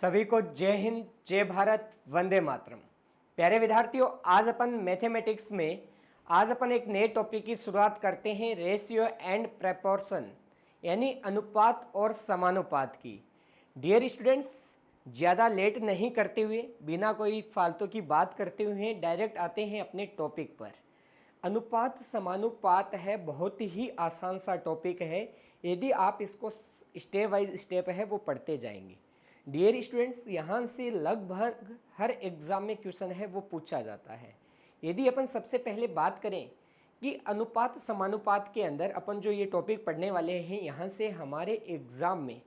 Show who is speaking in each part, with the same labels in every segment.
Speaker 1: सभी को जय हिंद, जय भारत, वंदे मातरम। प्यारे विद्यार्थियों, आज अपन मैथमेटिक्स में आज अपन एक नए टॉपिक की शुरुआत करते हैं, रेशियो एंड प्रोपोर्शन, यानी अनुपात और समानुपात की। डियर स्टूडेंट्स, ज़्यादा लेट नहीं करते हुए, बिना कोई फालतू की बात करते हुए डायरेक्ट आते हैं अपने टॉपिक पर। अनुपात समानुपात है, बहुत ही आसान सा टॉपिक है। यदि आप इसको स्टेप वाइज स्टेप है वो पढ़ते जाएंगे। डियर स्टूडेंट्स, यहाँ से लगभग हर एग्जाम में क्वेश्चन है वो पूछा जाता है। यदि अपन सबसे पहले बात करें कि अनुपात समानुपात के अंदर अपन जो ये टॉपिक पढ़ने वाले हैं, यहाँ से हमारे एग्जाम में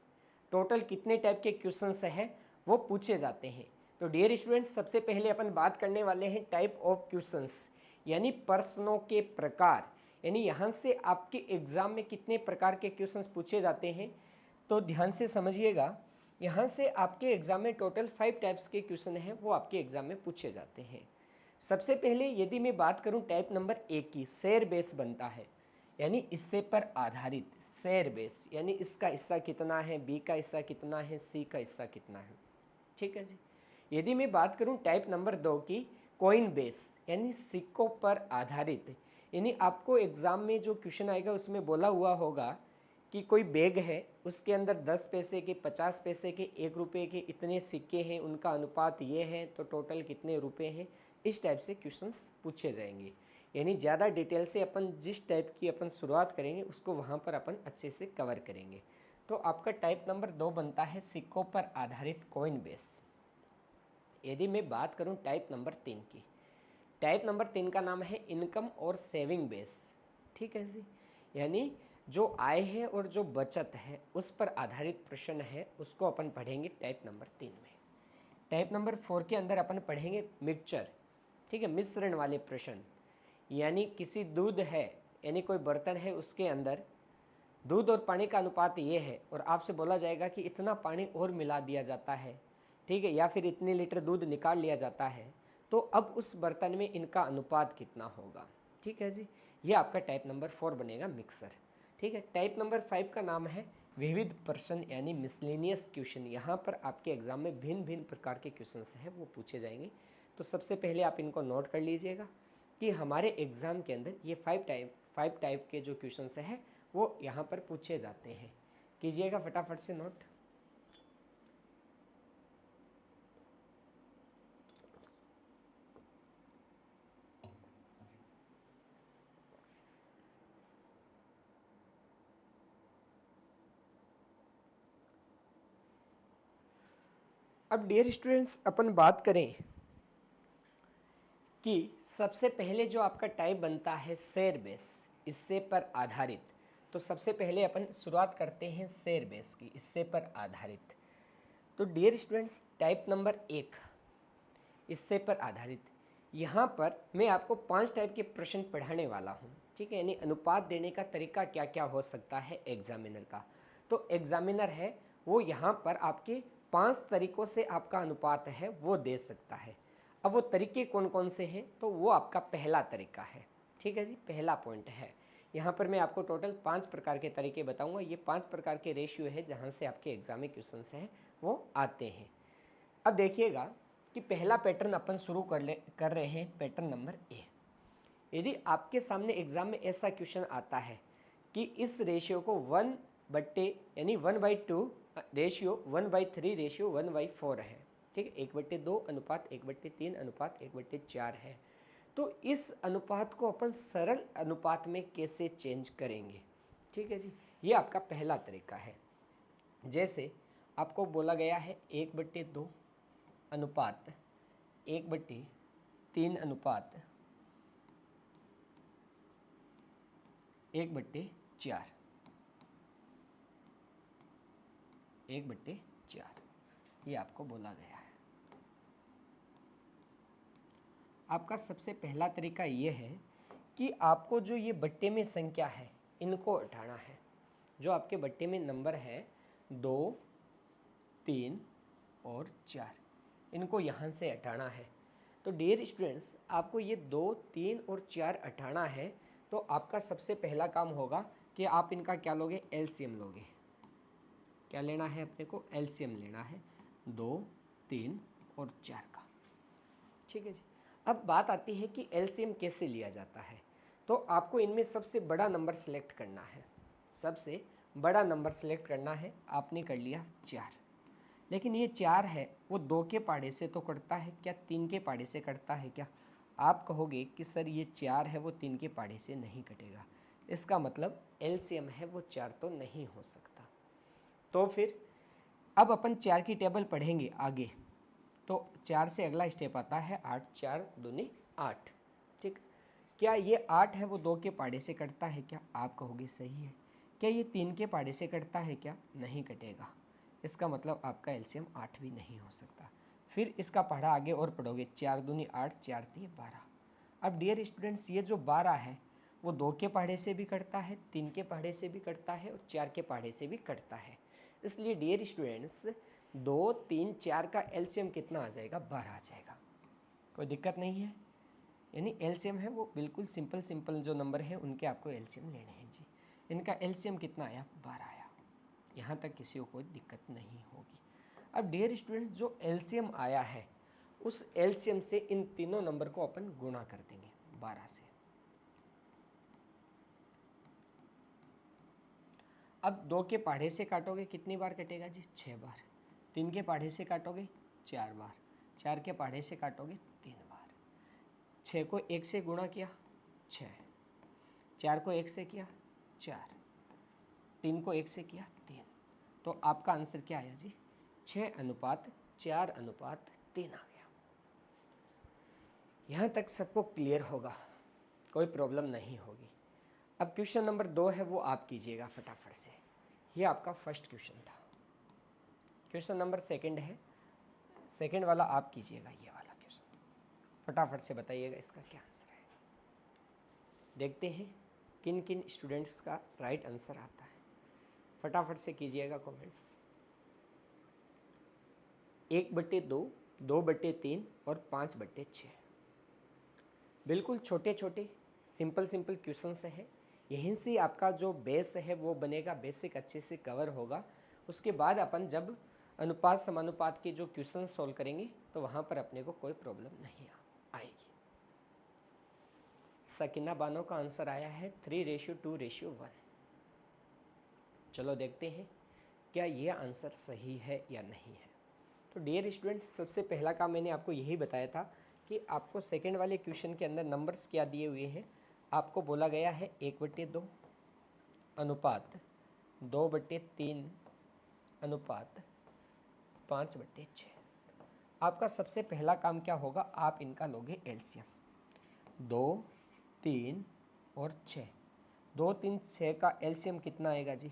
Speaker 1: टोटल कितने टाइप के क्वेश्चंस हैं वो पूछे जाते हैं। तो डियर स्टूडेंट्स, सबसे पहले अपन बात करने वाले हैं टाइप ऑफ क्वेश्चंस, यानी प्रश्नों के प्रकार। यानी यहाँ से आपके एग्जाम में कितने प्रकार के क्वेश्चंस पूछे जाते हैं, तो ध्यान से समझिएगा। यहाँ से आपके एग्जाम में टोटल 5 टाइप्स के क्वेश्चन हैं वो आपके एग्जाम में पूछे जाते हैं। सबसे पहले यदि मैं बात करूँ टाइप नंबर 1 की, शेयर बेस बनता है, यानी इससे पर आधारित शेयर बेस, यानी इसका हिस्सा कितना है, बी का हिस्सा कितना है, सी का हिस्सा कितना है। ठीक है जी। यदि मैं बात करूं टाइप नंबर 2 की, कॉइन बेस, यानी सिक्कों पर आधारित, यानी आपको एग्जाम में जो क्वेश्चन आएगा उसमें बोला हुआ होगा कि कोई बैग है, उसके अंदर 10 पैसे के, 50 पैसे के, 1 रुपये के इतने सिक्के हैं, उनका अनुपात ये है, तो टोटल कितने रुपए हैं। इस टाइप से क्वेश्चंस पूछे जाएंगे। यानी ज़्यादा डिटेल से अपन जिस टाइप की अपन शुरुआत करेंगे उसको वहाँ पर अपन अच्छे से कवर करेंगे। तो आपका टाइप नंबर 2 बनता है सिक्कों पर आधारित कॉइन बेस। यदि मैं बात करूं टाइप नंबर 3 की, टाइप नंबर 3 का नाम है इनकम और सेविंग बेस। ठीक है जी। यानी जो आय है और जो बचत है उस पर आधारित प्रश्न है, उसको अपन पढ़ेंगे टाइप नंबर 3 में। टाइप नंबर 4 के अंदर अपन पढ़ेंगे मिक्सचर, ठीक है, मिश्रण वाले प्रश्न। यानी किसी दूध है, यानी कोई बर्तन है, उसके अंदर दूध और पानी का अनुपात ये है, और आपसे बोला जाएगा कि इतना पानी और मिला दिया जाता है, ठीक है, या फिर इतने लीटर दूध निकाल लिया जाता है, तो अब उस बर्तन में इनका अनुपात कितना होगा। ठीक है जी। ये आपका टाइप नंबर 4 बनेगा मिक्सर। ठीक है। टाइप नंबर 5 का नाम है विविध प्रश्न, यानी मिसलेनियस क्वेश्चन। यहाँ पर आपके एग्जाम में भिन्न भिन्न प्रकार के क्वेश्चन हैं वो पूछे जाएंगे। तो सबसे पहले आप इनको नोट कर लीजिएगा कि हमारे एग्जाम के अंदर ये 5 टाइप के जो क्वेश्चन हैं वो यहाँ पर पूछे जाते हैं। कीजिएगा फटाफट से नोट। अब डियर स्टूडेंट्स, अपन बात करें कि सबसे पहले जो आपका टाइप बनता है शेयर बेस, इससे पर आधारित। तो सबसे पहले अपन शुरुआत करते हैं शेयर बेस की, इससे पर आधारित। तो डियर स्टूडेंट्स, टाइप नंबर 1 इससे पर आधारित, यहाँ पर मैं आपको 5 टाइप के प्रश्न पढ़ाने वाला हूँ। ठीक है। यानी अनुपात देने का तरीका क्या क्या हो सकता है एग्जामिनर का। तो एग्जामिनर है वो यहाँ पर आपके 5 तरीकों से आपका अनुपात है वो दे सकता है। अब वो तरीके कौन कौन से हैं, तो वो आपका पहला तरीका है। ठीक है जी, पहला पॉइंट है। यहाँ पर मैं आपको टोटल 5 प्रकार के तरीके बताऊँगा। ये 5 प्रकार के रेशियो है जहाँ से आपके एग्जाम में क्वेश्चन हैं वो आते हैं। अब देखिएगा कि पहला पैटर्न अपन शुरू कर रहे हैं, पैटर्न नंबर ए। यदि आपके सामने एग्जाम में ऐसा क्वेश्चन आता है कि इस रेशियो को 1 बट्टे यानी 1/2 रेशियो 1/3 रेशियो 1/4 है, ठीक है, 1/2 अनुपात 1/3 अनुपात 1/4 है, तो इस अनुपात को अपन सरल अनुपात में कैसे चेंज करेंगे। ठीक है जी। ये आपका पहला तरीका है। जैसे आपको बोला गया है 1/2 अनुपात 1/3 अनुपात 1/4 1/4, ये आपको बोला गया है। आपका सबसे पहला तरीका ये है कि आपको जो ये बट्टे में संख्या है इनको हटाना है। जो आपके बट्टे में नंबर है 2, 3 और 4, इनको यहाँ से हटाना है। तो डियर स्टूडेंट्स, आपको ये 2, 3 और 4 हटाना है। तो आपका सबसे पहला काम होगा कि आप इनका क्या लोगे, एलसीएम लोगे। क्या लेना है अपने को, एलसीएम लेना है। 2, 3 और 4 का। ठीक है जी। अब बात आती है कि एलसीएम कैसे लिया जाता है। तो आपको इनमें सबसे बड़ा नंबर सेलेक्ट करना है, सबसे बड़ा नंबर सेलेक्ट करना है। आपने कर लिया 4, लेकिन ये 4 है वो 2 के पहाड़े से तो कटता है क्या, 3 के पहाड़े से कटता है क्या? आप कहोगे कि सर ये 4 है वो 3 के पहाड़े से नहीं कटेगा, इसका मतलब एलसीएम है वो 4 तो नहीं हो सकता। तो फिर अब अपन 4 की टेबल पढ़ेंगे आगे। तो 4 से अगला स्टेप आता है 8, 4 दूनी 8। ठीक, क्या ये 8 है वो 2 के पहाड़े से कटता है क्या? आप कहोगे सही है। क्या ये 3 के पहाड़े से कटता है क्या? नहीं कटेगा, इसका मतलब आपका एलसीएम 8 भी नहीं हो सकता। फिर इसका पढ़ा आगे और पढ़ोगे, 4 दूनी 8, 4 3 12। अब डियर स्टूडेंट्स, ये जो 12 है वो 2 के पहाड़े से भी कटता है, 3 के पहाड़े से भी कटता है और 4 के पहाड़े से भी कटता है। इसलिए डियर स्टूडेंट्स 2, 3, 4 का एलसीएम कितना आ जाएगा? 12 आ जाएगा। कोई दिक्कत नहीं है। यानी एलसीएम है वो बिल्कुल सिंपल जो नंबर है उनके आपको एलसीएम लेने हैं जी। इनका एलसीएम कितना आया? 12 आया। यहाँ तक किसी को कोई दिक्कत नहीं होगी। अब डियर स्टूडेंट्स, जो एलसीएम आया है उस एलसीएम से इन तीनों नंबर को अपन गुणा कर देंगे 12 से। अब 2 के पहाड़े से काटोगे कितनी बार कटेगा जी? 6 बार। 3 के पहाड़े से काटोगे 4 बार। 4 के पहाड़े से काटोगे 3 बार। 6 को 1 से गुणा किया 6, 4 को 1 से किया 4, 3 को 1 से किया 3। तो आपका आंसर क्या आया जी? 6:4:3 आ गया। यहाँ तक सबको क्लियर होगा, कोई प्रॉब्लम नहीं होगी। अब क्वेश्चन नंबर 2 है वो आप कीजिएगा फटाफट से। ये आपका फर्स्ट क्वेश्चन था। क्वेश्चन नंबर सेकंड है, सेकंड वाला आप कीजिएगा। ये वाला क्वेश्चन फटाफट से बताइएगा इसका क्या आंसर है। देखते हैं किन किन स्टूडेंट्स का राइट आंसर आता है। फटाफट से कीजिएगा कमेंट्स। 1/2, 2/3 और 5/6। बिल्कुल छोटे छोटे सिंपल क्वेश्चन से है। यहीं से आपका जो बेस है वो बनेगा, बेसिक अच्छे से कवर होगा। उसके बाद अपन जब अनुपात समानुपात के जो क्वेश्चन सॉल्व करेंगे तो वहाँ पर अपने को कोई प्रॉब्लम नहीं आएगी। सकीना बानो का आंसर आया है 3:2:1। चलो देखते हैं क्या ये आंसर सही है या नहीं है। तो डियर स्टूडेंट्स, सबसे पहला काम मैंने आपको यही बताया था कि आपको सेकंड वाले क्वेश्चन के अंदर नंबर्स क्या दिए हुए हैं। आपको बोला गया है 1/2 अनुपात 2/3 अनुपात 5/6। आपका सबसे पहला काम क्या होगा? आप इनका लोगे एलसीएम। 2, 3 और 6। 2, 3, 6 का एलसीएम कितना आएगा जी?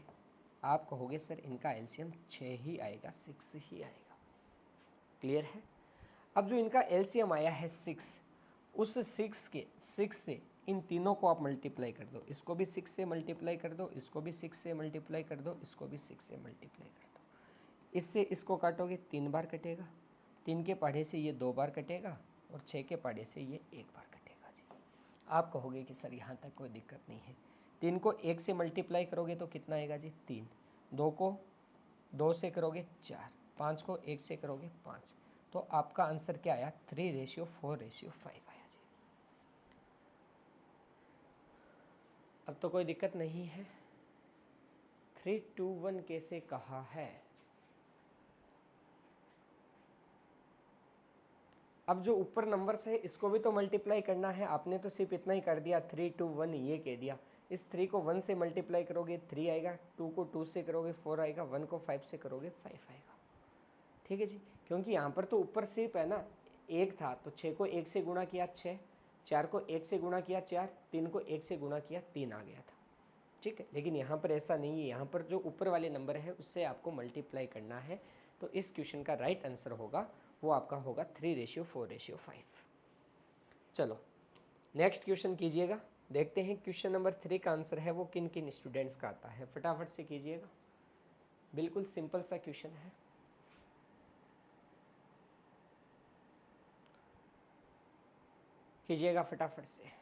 Speaker 1: आप कहोगे सर इनका एलसीएम 6 ही आएगा, 6 ही आएगा। क्लियर है? अब जो इनका एलसीएम आया है 6, उस 6 से इन तीनों को आप मल्टीप्लाई कर दो। इसको भी 6 से मल्टीप्लाई कर दो, इसको भी 6 से मल्टीप्लाई कर दो, इसको भी 6 से मल्टीप्लाई कर दो। इससे इसको काटोगे 3 बार कटेगा, 3 के पहाड़े से ये 2 बार कटेगा और 6 के पहाड़े से ये 1 बार कटेगा जी। आप कहोगे कि सर यहाँ तक कोई दिक्कत नहीं है। 3 को 1 से मल्टीप्लाई करोगे तो कितना आएगा जी? 3। 2 को 2 से करोगे 4, 5 को 1 से करोगे 5। तो आपका आंसर क्या आया? 3:4:5 आया जी। अब तो कोई दिक्कत नहीं है। 3:2:1 कैसे कहा है? अब जो ऊपर नंबर्स है इसको भी तो मल्टीप्लाई करना है। आपने तो सिर्फ इतना ही कर दिया, 3:2:1 ये कह दिया। इस 3 को 1 से मल्टीप्लाई करोगे 3 आएगा, 2 को 2 से करोगे 4 आएगा, 1 को 5 से करोगे 5 आएगा। ठीक है जी, क्योंकि यहाँ पर तो ऊपर सिर्फ है ना 1 था, तो 6 को 1 से गुणा किया 6, 4 को 1 से गुणा किया 4, 3 को 1 से गुणा किया 3 आ गया था। ठीक है, लेकिन यहाँ पर ऐसा नहीं है। यहाँ पर जो ऊपर वाले नंबर है उससे आपको मल्टीप्लाई करना है। तो इस क्वेश्चन का राइट आंसर होगा वो आपका होगा 3:4:5। चलो नेक्स्ट क्वेश्चन कीजिएगा। देखते हैं क्वेश्चन नंबर 3 का आंसर है वो किन किन स्टूडेंट्स का आता है। फटाफट से कीजिएगा, बिल्कुल सिंपल सा क्वेश्चन है। कीजिएगा फटाफट से।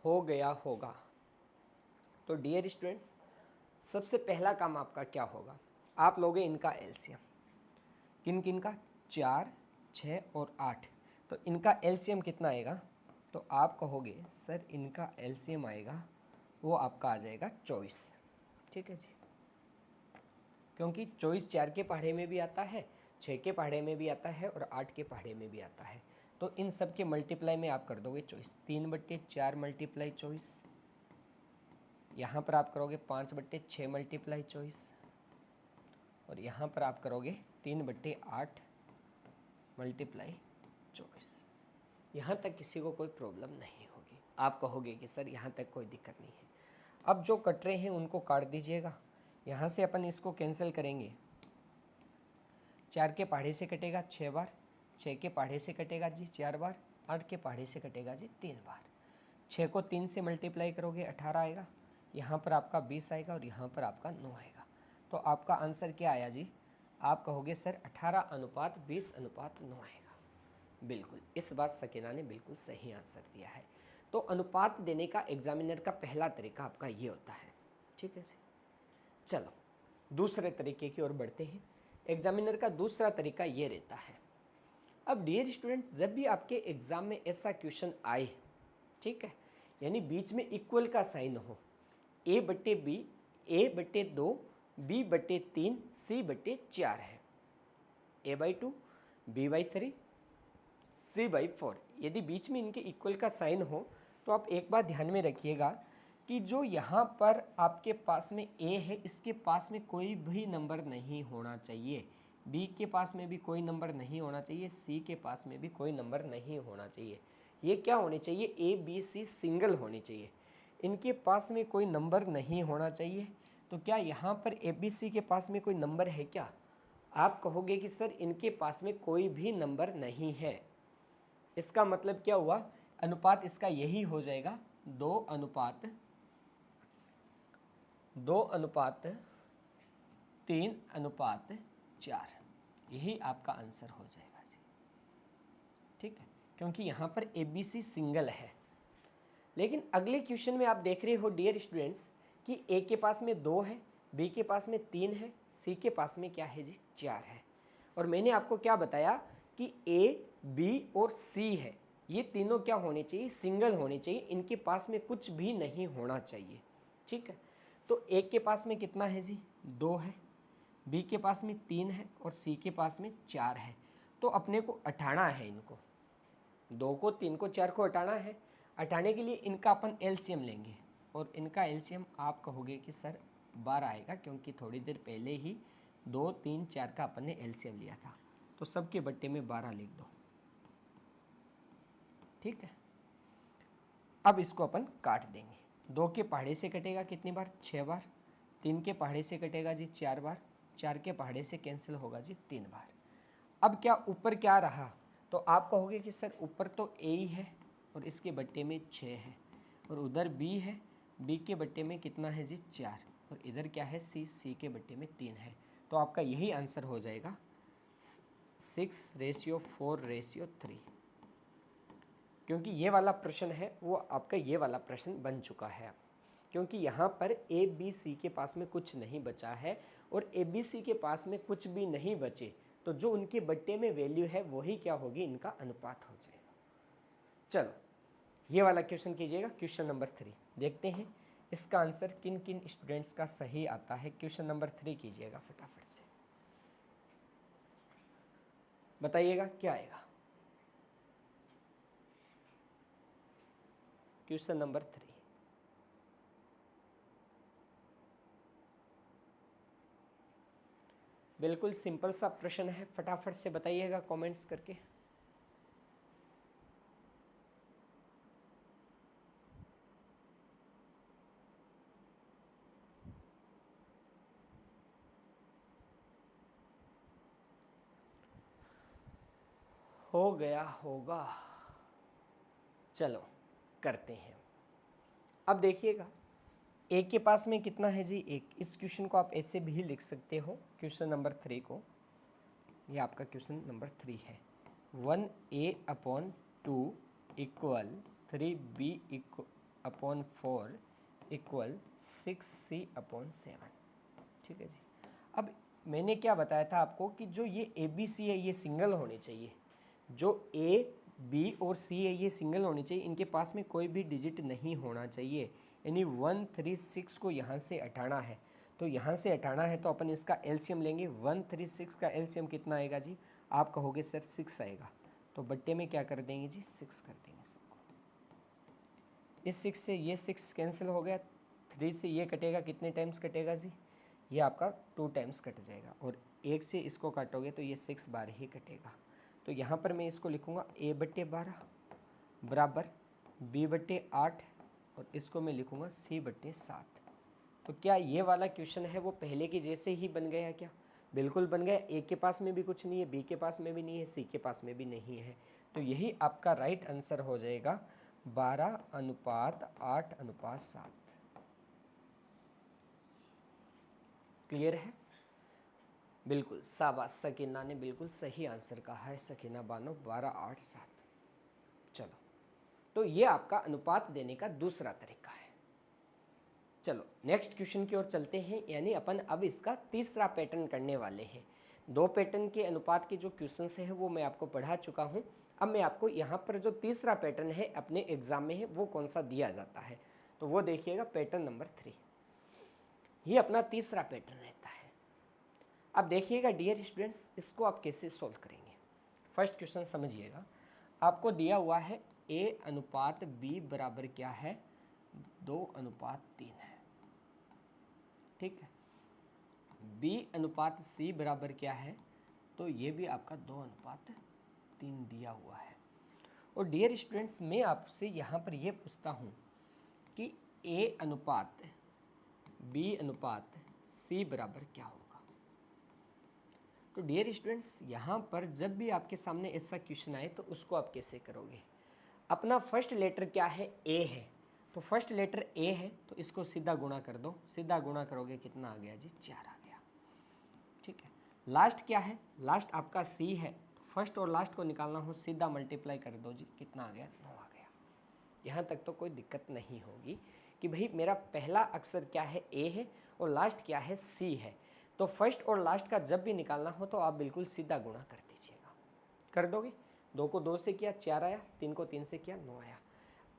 Speaker 1: हो गया होगा। तो डियर स्टूडेंट्स, सबसे पहला काम आपका क्या होगा, आप लोगे इनका एलसीएम। किन किन का? 4, 6 और 8। तो इनका एलसीएम कितना आएगा? तो आप कहोगे सर इनका एलसीएम आएगा, वो आपका आ जाएगा 24। ठीक है जी, क्योंकि 24 4 के पहाड़े में भी आता है, 6 के पहाड़े में भी आता है और 8 के पहाड़े में भी आता है। तो इन सब के मल्टीप्लाई में आप कर दोगे 24। 3/4 मल्टीप्लाई 24, यहाँ पर आप करोगे 5/6 मल्टीप्लाई 24, और यहाँ पर आप करोगे 3/8 मल्टीप्लाई 24। यहाँ तक किसी को कोई प्रॉब्लम नहीं होगी। आप कहोगे कि सर यहाँ तक कोई दिक्कत नहीं है। अब जो कट रहे हैं उनको काट दीजिएगा। यहाँ से अपन इसको कैंसिल करेंगे। 4 के पहाड़े से कटेगा 6 बार, 6 के पहाड़े से कटेगा जी 4 बार, 8 के पहाड़े से कटेगा जी 3 बार। 6 को 3 से मल्टीप्लाई करोगे 18 आएगा, यहाँ पर आपका 20 आएगा और यहाँ पर आपका 9 आएगा। तो आपका आंसर क्या आया जी? आप कहोगे सर 18:20:9 आएगा। बिल्कुल, इस बार सकीना ने बिल्कुल सही आंसर दिया है। तो अनुपात देने का एग्जामिनर का पहला तरीका आपका ये होता है। ठीक है जी, चलो दूसरे तरीके की ओर बढ़ते हैं। एग्जामिनर का दूसरा तरीका ये रहता है। अब डियर स्टूडेंट्स, जब भी आपके एग्जाम में ऐसा क्वेश्चन आए, ठीक है, यानी बीच में इक्वल का साइन हो, a/b, a/2, b/3, c/4 है, a/2, b/3, c/4, यदि बीच में इनके इक्वल का साइन हो तो आप एक बात ध्यान में रखिएगा कि जो यहाँ पर आपके पास में a है, इसके पास में कोई भी नंबर नहीं होना चाहिए, b के पास में भी कोई नंबर नहीं होना चाहिए, c के पास में भी कोई नंबर नहीं होना चाहिए। ये क्या होने चाहिए? a b c सिंगल होनी चाहिए, इनके पास में कोई नंबर नहीं होना चाहिए। तो क्या यहाँ पर a b c के पास में कोई नंबर है क्या? आप कहोगे कि सर इनके पास में कोई भी नंबर नहीं है। इसका मतलब क्या हुआ? अनुपात इसका यही हो जाएगा, 2:3:4, यही आपका आंसर हो जाएगा जी। ठीक है, क्योंकि यहाँ पर ए बी सी सिंगल है। लेकिन अगले क्वेश्चन में आप देख रहे हो डियर स्टूडेंट्स कि ए के पास में 2 है, बी के पास में 3 है, सी के पास में क्या है जी? 4 है। और मैंने आपको क्या बताया कि ए, बी और सी है, ये तीनों क्या होने चाहिए? सिंगल होने चाहिए, इनके पास में कुछ भी नहीं होना चाहिए। ठीक है, तो ए के पास में कितना है जी? 2 है, बी के पास में 3 है और सी के पास में 4 है। तो अपने को हटाना है इनको, 2 को, 3 को, 4 को हटाना है। हटाने के लिए इनका अपन एलसीएम लेंगे, और इनका एलसीएम आप कहोगे कि सर 12 आएगा, क्योंकि थोड़ी देर पहले ही 2, 3, 4 का अपन ने एलसीएम लिया था। तो सबके बट्टे में 12 लिख दो। ठीक है, अब इसको अपन काट देंगे। 2 के पहाड़े से कटेगा कितनी बार? 6 बार। 3 के पहाड़े से कटेगा जी 4 बार। 4 के पहाड़े से कैंसिल होगा जी 3 बार। अब क्या ऊपर क्या रहा? तो आप कहोगे कि सर ऊपर तो ए ही है और इसके बट्टे में 6 है, और उधर बी है, बी के बट्टे में कितना है जी? 4, और इधर क्या है? सी, सी के बट्टे में 3 है। तो आपका यही आंसर हो जाएगा 6:4:3, क्योंकि ये वाला प्रश्न है वो आपका ये वाला प्रश्न बन चुका है। क्योंकि यहाँ पर ए बी सी के पास में कुछ नहीं बचा है, और ए बी सी के पास में कुछ भी नहीं बचे, तो जो उनके बट्टे में वैल्यू है वही क्या होगी? इनका अनुपात हो जाएगा। चलो ये वाला क्वेश्चन कीजिएगा, क्वेश्चन नंबर 3। देखते हैं इसका आंसर किन किन स्टूडेंट्स का सही आता है। क्वेश्चन नंबर 3 कीजिएगा फटाफट से, बताइएगा क्या आएगा। क्वेश्चन नंबर 3, बिल्कुल सिंपल सा प्रश्न है, फटाफट से बताइएगा कमेंट्स करके। हो गया होगा। चलो करते हैं। अब देखिएगा ए के पास में कितना है जी? 1। इस क्वेश्चन को आप ऐसे भी लिख सकते हो, क्वेश्चन नंबर 3 को। ये आपका क्वेश्चन नंबर 3 है। 1a/2 = 3b upon 4 equal 6c/7। ठीक है जी। अब मैंने क्या बताया था आपको कि जो ये ABC है ये सिंगल होने चाहिए, जो A, B और C है ये सिंगल होनी चाहिए, इनके पास में कोई भी डिजिट नहीं होना चाहिए। यानी 136 को यहाँ से हटाना है, तो यहाँ से हटाना है तो अपन इसका एलसीएम लेंगे। 136 का एलसीएम कितना आएगा जी? आप कहोगे सर 6 आएगा, तो बट्टे में क्या कर देंगे जी? 6 कर देंगे सबको। इस 6 से ये 6 कैंसिल हो गया, 3 से ये कटेगा, कितने टाइम्स कटेगा जी? ये आपका 2 टाइम्स कट जाएगा, और 1 से इसको काटोगे तो ये 6 बार ही कटेगा। तो यहाँ पर मैं इसको लिखूँगा A/12 बराबर B/8, और इसको मैं लिखूँगा C/7। तो क्या ये वाला क्वेश्चन है वो पहले के जैसे ही बन गया क्या? बिल्कुल बन गया। A के पास में भी कुछ नहीं है, B के पास में भी नहीं है, C के पास में भी नहीं है। तो यही आपका राइट आंसर हो जाएगा 12:8:7। क्लियर है? बिल्कुल, शाबाश, सकीना ने बिल्कुल सही आंसर कहा है। सकीना बानो 12:8:7। चलो, तो ये आपका अनुपात देने का दूसरा तरीका है। चलो नेक्स्ट क्वेश्चन की ओर चलते हैं, यानी अपन अब इसका तीसरा पैटर्न करने वाले हैं। 2 पैटर्न के अनुपात के जो क्वेश्चन है वो मैं आपको पढ़ा चुका हूँ। अब मैं आपको यहाँ पर जो तीसरा पैटर्न है अपने एग्जाम में है वो कौन सा दिया जाता है, तो वो देखिएगा, पैटर्न नंबर 3। ये अपना तीसरा पैटर्न रहता है। अब देखिएगा डियर स्टूडेंट्स, इसको आप कैसे सॉल्व करेंगे। फर्स्ट क्वेश्चन समझिएगा, आपको दिया हुआ है A/B बराबर क्या है? 2:3 है। ठीक है। B/C बराबर क्या है? तो ये भी आपका 2:3 दिया हुआ है। और डियर स्टूडेंट्स, मैं आपसे यहाँ पर ये पूछता हूँ कि A/B/C बराबर क्या होगा? तो डियर स्टूडेंट्स, यहाँ पर जब भी आपके सामने ऐसा क्वेश्चन आए तो उसको आप कैसे करोगे? अपना फर्स्ट लेटर क्या है? A है, तो फर्स्ट लेटर A है तो इसको सीधा गुणा कर दो। सीधा गुणा करोगे कितना आ गया जी? 4 आ गया। ठीक है। लास्ट क्या है? लास्ट आपका C है, तो फर्स्ट और लास्ट को निकालना हो, सीधा मल्टीप्लाई कर दो जी, कितना आ गया? 9 आ गया। यहाँ तक तो कोई दिक्कत नहीं होगी कि भाई मेरा पहला अक्षर क्या है? A है, और लास्ट क्या है? C है। तो फर्स्ट और लास्ट का जब भी निकालना हो तो आप बिल्कुल सीधा गुणा कर दीजिएगा। कर दोगे? 2 को 2 से किया 4 आया, 3 को 3 से किया 9 आया।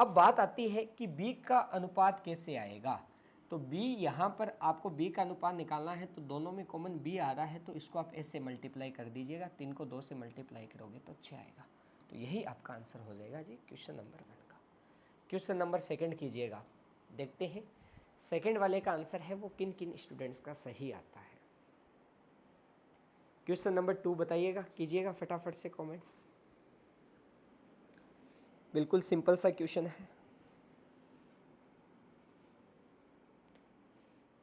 Speaker 1: अब बात आती है कि B का अनुपात कैसे आएगा। तो B यहाँ पर आपको B का अनुपात निकालना है, तो दोनों में कॉमन B आ रहा है, तो इसको आप ऐसे मल्टीप्लाई कर दीजिएगा। 3 को 2 से मल्टीप्लाई करोगे तो 6 आएगा। तो यही आपका आंसर हो जाएगा जी क्वेश्चन नंबर 1 का। क्वेश्चन नंबर 2 कीजिएगा, देखते हैं सेकंड वाले का आंसर है वो किन किन स्टूडेंट्स का सही आता है। क्वेश्चन नंबर 2 बताइएगा, कीजिएगा फटाफट से कमेंट्स। बिल्कुल सिंपल सा क्वेश्चन है।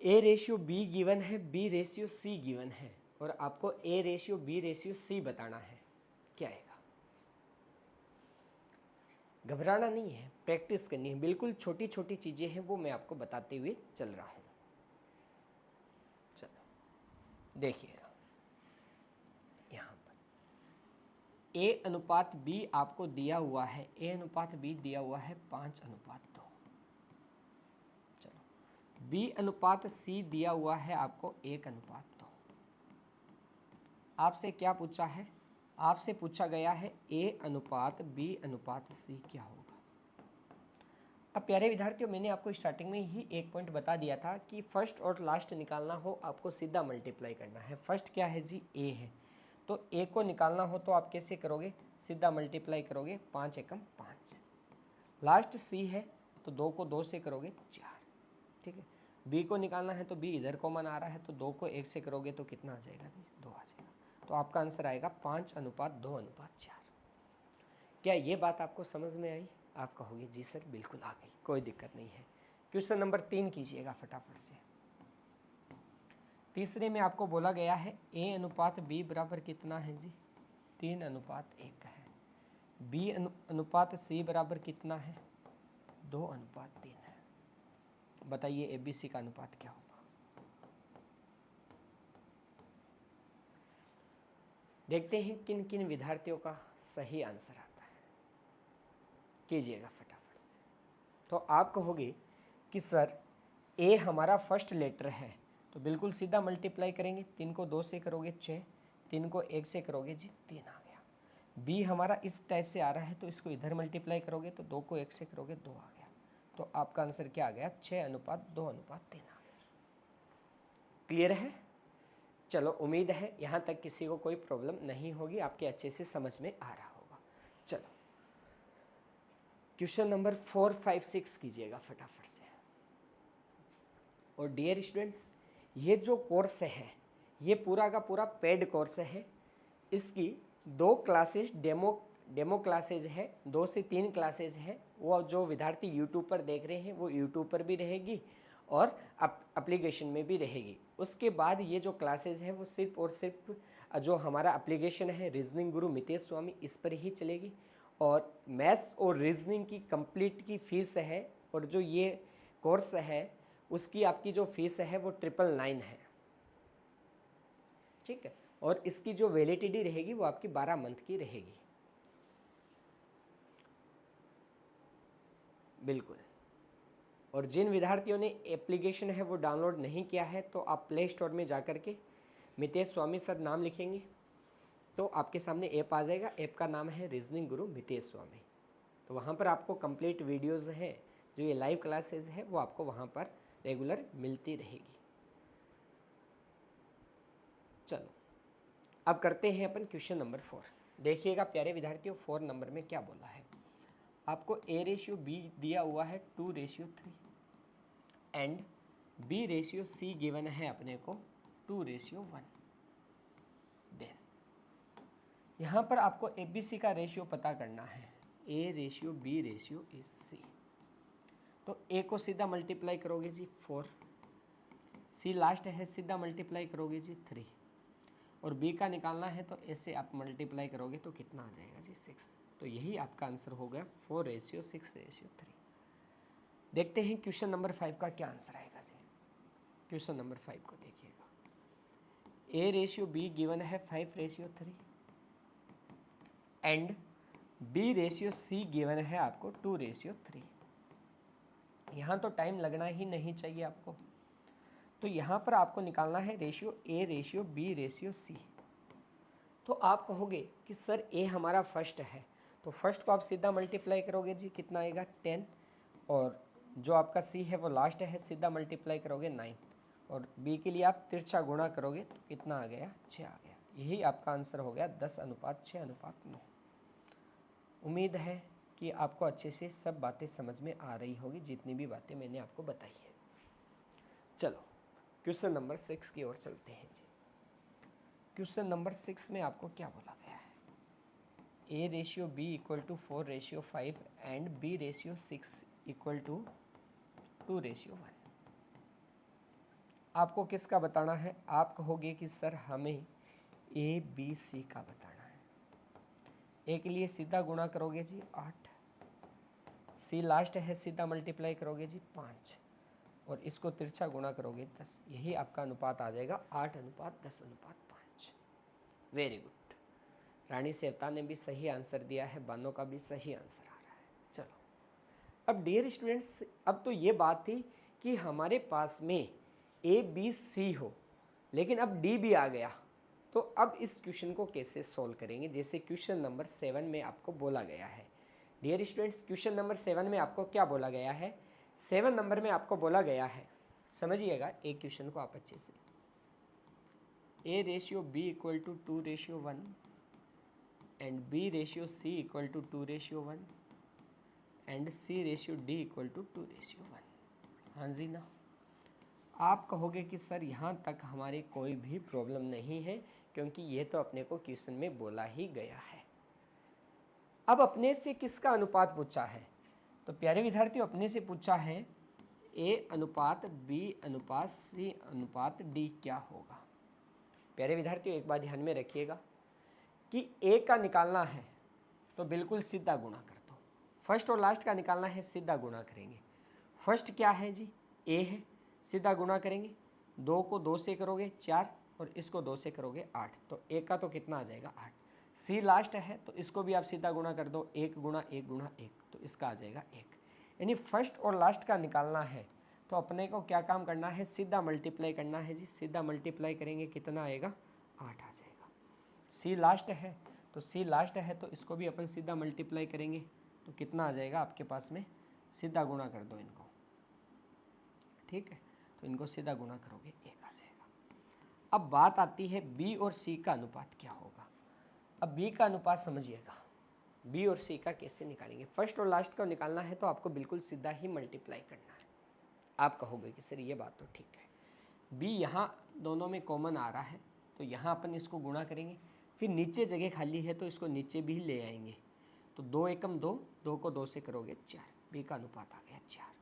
Speaker 1: A/B गिवन है, B/C गिवन है, और आपको A/B/C बताना है। क्या आएगा? घबराना नहीं है, प्रैक्टिस करनी है। बिल्कुल छोटी छोटी चीजें हैं वो मैं आपको बताते हुए चल रहा हूं। चलो देखिएगा, यहाँ पर A/B आपको दिया हुआ है, A/B दिया हुआ है 5:2। चलो B/C दिया हुआ है आपको 1:2। आपसे क्या पूछा है? आपसे पूछा गया है A/B/C क्या होगा। अब प्यारे विद्यार्थियों, मैंने आपको स्टार्टिंग में ही एक पॉइंट बता दिया था कि फर्स्ट और लास्ट निकालना हो आपको सीधा मल्टीप्लाई करना है। फर्स्ट क्या है जी? A है, तो A को निकालना हो तो आप कैसे करोगे? सीधा मल्टीप्लाई करोगे, 5 एकम 5। लास्ट C है तो 2 को 2 से करोगे 4। ठीक है। B को निकालना है तो B इधर कॉमन आ रहा है, तो 2 को 1 से करोगे तो कितना आ जाएगा जी? 2 आ जाएगा। तो आपका आंसर आएगा 5:2:4। क्या ये बात आपको समझ में आई? आप कहोगे जी सर बिल्कुल आ गई, कोई दिक्कत नहीं है। क्वेश्चन नंबर 3 कीजिएगा फटाफट से। तीसरे में आपको बोला गया है A/B बराबर कितना है जी? 3:1 है। B/C बराबर कितना है? 2:3 है। बताइए ABC का अनुपात क्या होगा? देखते हैं किन किन विद्यार्थियों का सही आंसर आता है। कीजिएगा फटाफट से। तो आप कहोगे कि सर ए हमारा फर्स्ट लेटर है, तो बिल्कुल सीधा मल्टीप्लाई करेंगे, 3 को 2 से करोगे 6, 3 को 1 से करोगे जी 3 आ गया। बी हमारा इस टाइप से आ रहा है तो इसको इधर मल्टीप्लाई करोगे तो 2 को 1 से करोगे 2 आ गया। तो आपका आंसर क्या आ गया? 6:2:3 आ गया। क्लियर है? चलो, उम्मीद है यहाँ तक किसी को कोई प्रॉब्लम नहीं होगी, आपके अच्छे से समझ में आ रहा होगा। चलो क्वेश्चन नंबर 4, 5, 6 कीजिएगा फटाफट से। और डियर स्टूडेंट्स, ये जो कोर्स है ये पूरा का पूरा पेड कोर्स है। इसकी 2 क्लासेस डेमो क्लासेज है, 2 से 3 क्लासेज है। वो जो विद्यार्थी यूट्यूब पर देख रहे हैं वो यूट्यूब पर भी रहेगी और एप्लीकेशन में भी रहेगी। उसके बाद ये जो क्लासेज है वो सिर्फ और सिर्फ जो हमारा एप्लीकेशन है रीजनिंग गुरु मितेश स्वामी, इस पर ही चलेगी। और मैथ्स और रीजनिंग की कंप्लीट की फीस है, और जो ये कोर्स है उसकी आपकी जो फीस है वो 999 है, ठीक है। और इसकी जो वैलिडिटी रहेगी वो आपकी 12 मंथ की रहेगी। बिल्कुल। और जिन विद्यार्थियों ने एप्लीकेशन है वो डाउनलोड नहीं किया है तो आप प्ले स्टोर में जाकर के मितेश स्वामी सर नाम लिखेंगे तो आपके सामने ऐप आ जाएगा। ऐप का नाम है रीजनिंग गुरु मितेश स्वामी। तो वहाँ पर आपको कंप्लीट वीडियोज़ हैं, जो ये लाइव क्लासेस है वो आपको वहाँ पर रेगुलर मिलती रहेगी। चलो अब करते हैं अपन क्वेश्चन नंबर 4। देखिएगा प्यारे विद्यार्थियों, 4 नंबर में क्या बोला है। आपको A/B दिया हुआ है 2/3 एंड B/C गिवन है अपने को 2/1। देन यहाँ पर आपको ABC का रेशियो पता करना है, A/B/C। तो A को सीधा मल्टीप्लाई करोगे जी 4, C लास्ट है सीधा मल्टीप्लाई करोगे जी 3, और B का निकालना है तो ऐसे आप मल्टीप्लाई करोगे तो कितना आ जाएगा जी 6। तो यही आपका आंसर हो गया 4/6/3। देखते हैं क्वेश्चन नंबर 5 का क्या आंसर आएगा जी। क्वेश्चन नंबर 5 को देखिएगा। A/B गिवन है 5/3 एंड B/C गिवन है आपको 2/3। यहाँ तो टाइम लगना ही नहीं चाहिए आपको। तो यहाँ पर आपको निकालना है रेशियो A/B/C। तो आप कहोगे कि सर A हमारा फर्स्ट है, तो फर्स्ट को आप सीधा मल्टीप्लाई करोगे जी, कितना आएगा 10, और जो आपका C है वो लास्ट है, सीधा मल्टीप्लाई करोगे 9, और B के लिए आप तिरछा गुणा करोगे तो कितना आ गया 6 आ गया। यही आपका आंसर हो गया 10:6:9। उम्मीद है कि आपको अच्छे से सब बातें समझ में आ रही होगी, जितनी भी बातें मैंने आपको बताई है। चलो क्वेश्चन नंबर 6 की ओर चलते हैं जी। क्वेश्चन नंबर 6 में आपको क्या बोला गया है, A/B = 4/5 एंड B/6 = 2/1। आपको किसका बताना है? आप कहोगे कि सर हमें ABC का बताना है। A के लिए सीधा गुणा करोगे जी 8, C लास्ट है सीधा मल्टीप्लाई करोगे जी 5, और इसको तिरछा गुणा करोगे 10। यही आपका अनुपात आ जाएगा 8:10:5। Very good. रानी सेवता ने भी सही आंसर दिया है, बानो का भी सही आंसर आ रहा है। चलो अब डियर स्टूडेंट्स, अब तो ये बात थी कि हमारे पास में ABC हो, लेकिन अब D भी आ गया। तो अब इस क्वेश्चन को कैसे सॉल्व करेंगे, जैसे क्वेश्चन नंबर 7 में आपको बोला गया है। डियर स्टूडेंट्स, क्वेश्चन नंबर 7 में आपको क्या बोला गया है? 7 नंबर में आपको बोला गया है, समझिएगा एक क्वेश्चन को आप अच्छे से। A/B = 2/1 and B/C = 2/1 and C/D = 2/1। हाँ जी ना। आप कहोगे कि सर यहाँ तक हमारी कोई भी प्रॉब्लम नहीं है, क्योंकि ये तो अपने को क्वेश्चन में बोला ही गया है। अब अपने से किसका अनुपात पूछा है? तो प्यारे विद्यार्थियों, अपने से पूछा है A/B/C/D क्या होगा। प्यारे विद्यार्थियों, एक बात ध्यान में रखिएगा कि A का निकालना है तो बिल्कुल सीधा गुणा कर दो। फर्स्ट और लास्ट का निकालना है, सीधा गुणा करेंगे। फर्स्ट क्या है जी? A है, सीधा गुणा करेंगे। 2 को 2 से करोगे 4, और इसको 2 से करोगे 8, तो A का तो कितना आ जाएगा 8। C लास्ट है तो इसको भी आप सीधा गुणा कर दो, 1 × 1 × 1, तो इसका आ जाएगा 1। यानी फर्स्ट और लास्ट का निकालना है तो अपने को क्या काम करना है, सीधा मल्टीप्लाई करना है जी। सीधा मल्टीप्लाई करेंगे कितना आएगा, 8 आ जाएगा। सी लास्ट है तो सी लास्ट है तो इसको भी अपन सीधा मल्टीप्लाई करेंगे तो कितना आ जाएगा आपके पास में, सीधा गुणा कर दो इनको, ठीक है। तो इनको सीधा गुणा करोगे 1 आ जाएगा। अब बात आती है बी और सी का अनुपात क्या होगा। अब बी का अनुपात समझिएगा, बी और सी का कैसे निकालेंगे। फर्स्ट और लास्ट का निकालना है तो आपको बिल्कुल सीधा ही मल्टीप्लाई करना है। आप कहोगे कि सर ये बात तो ठीक है, बी यहाँ दोनों में कॉमन आ रहा है तो यहाँ अपन इसको गुणा करेंगे, फिर नीचे जगह खाली है तो इसको नीचे भी ले आएंगे। तो 2 एकम 2, 2 को 2 से करोगे 4, बी का अनुपात आ गया 4।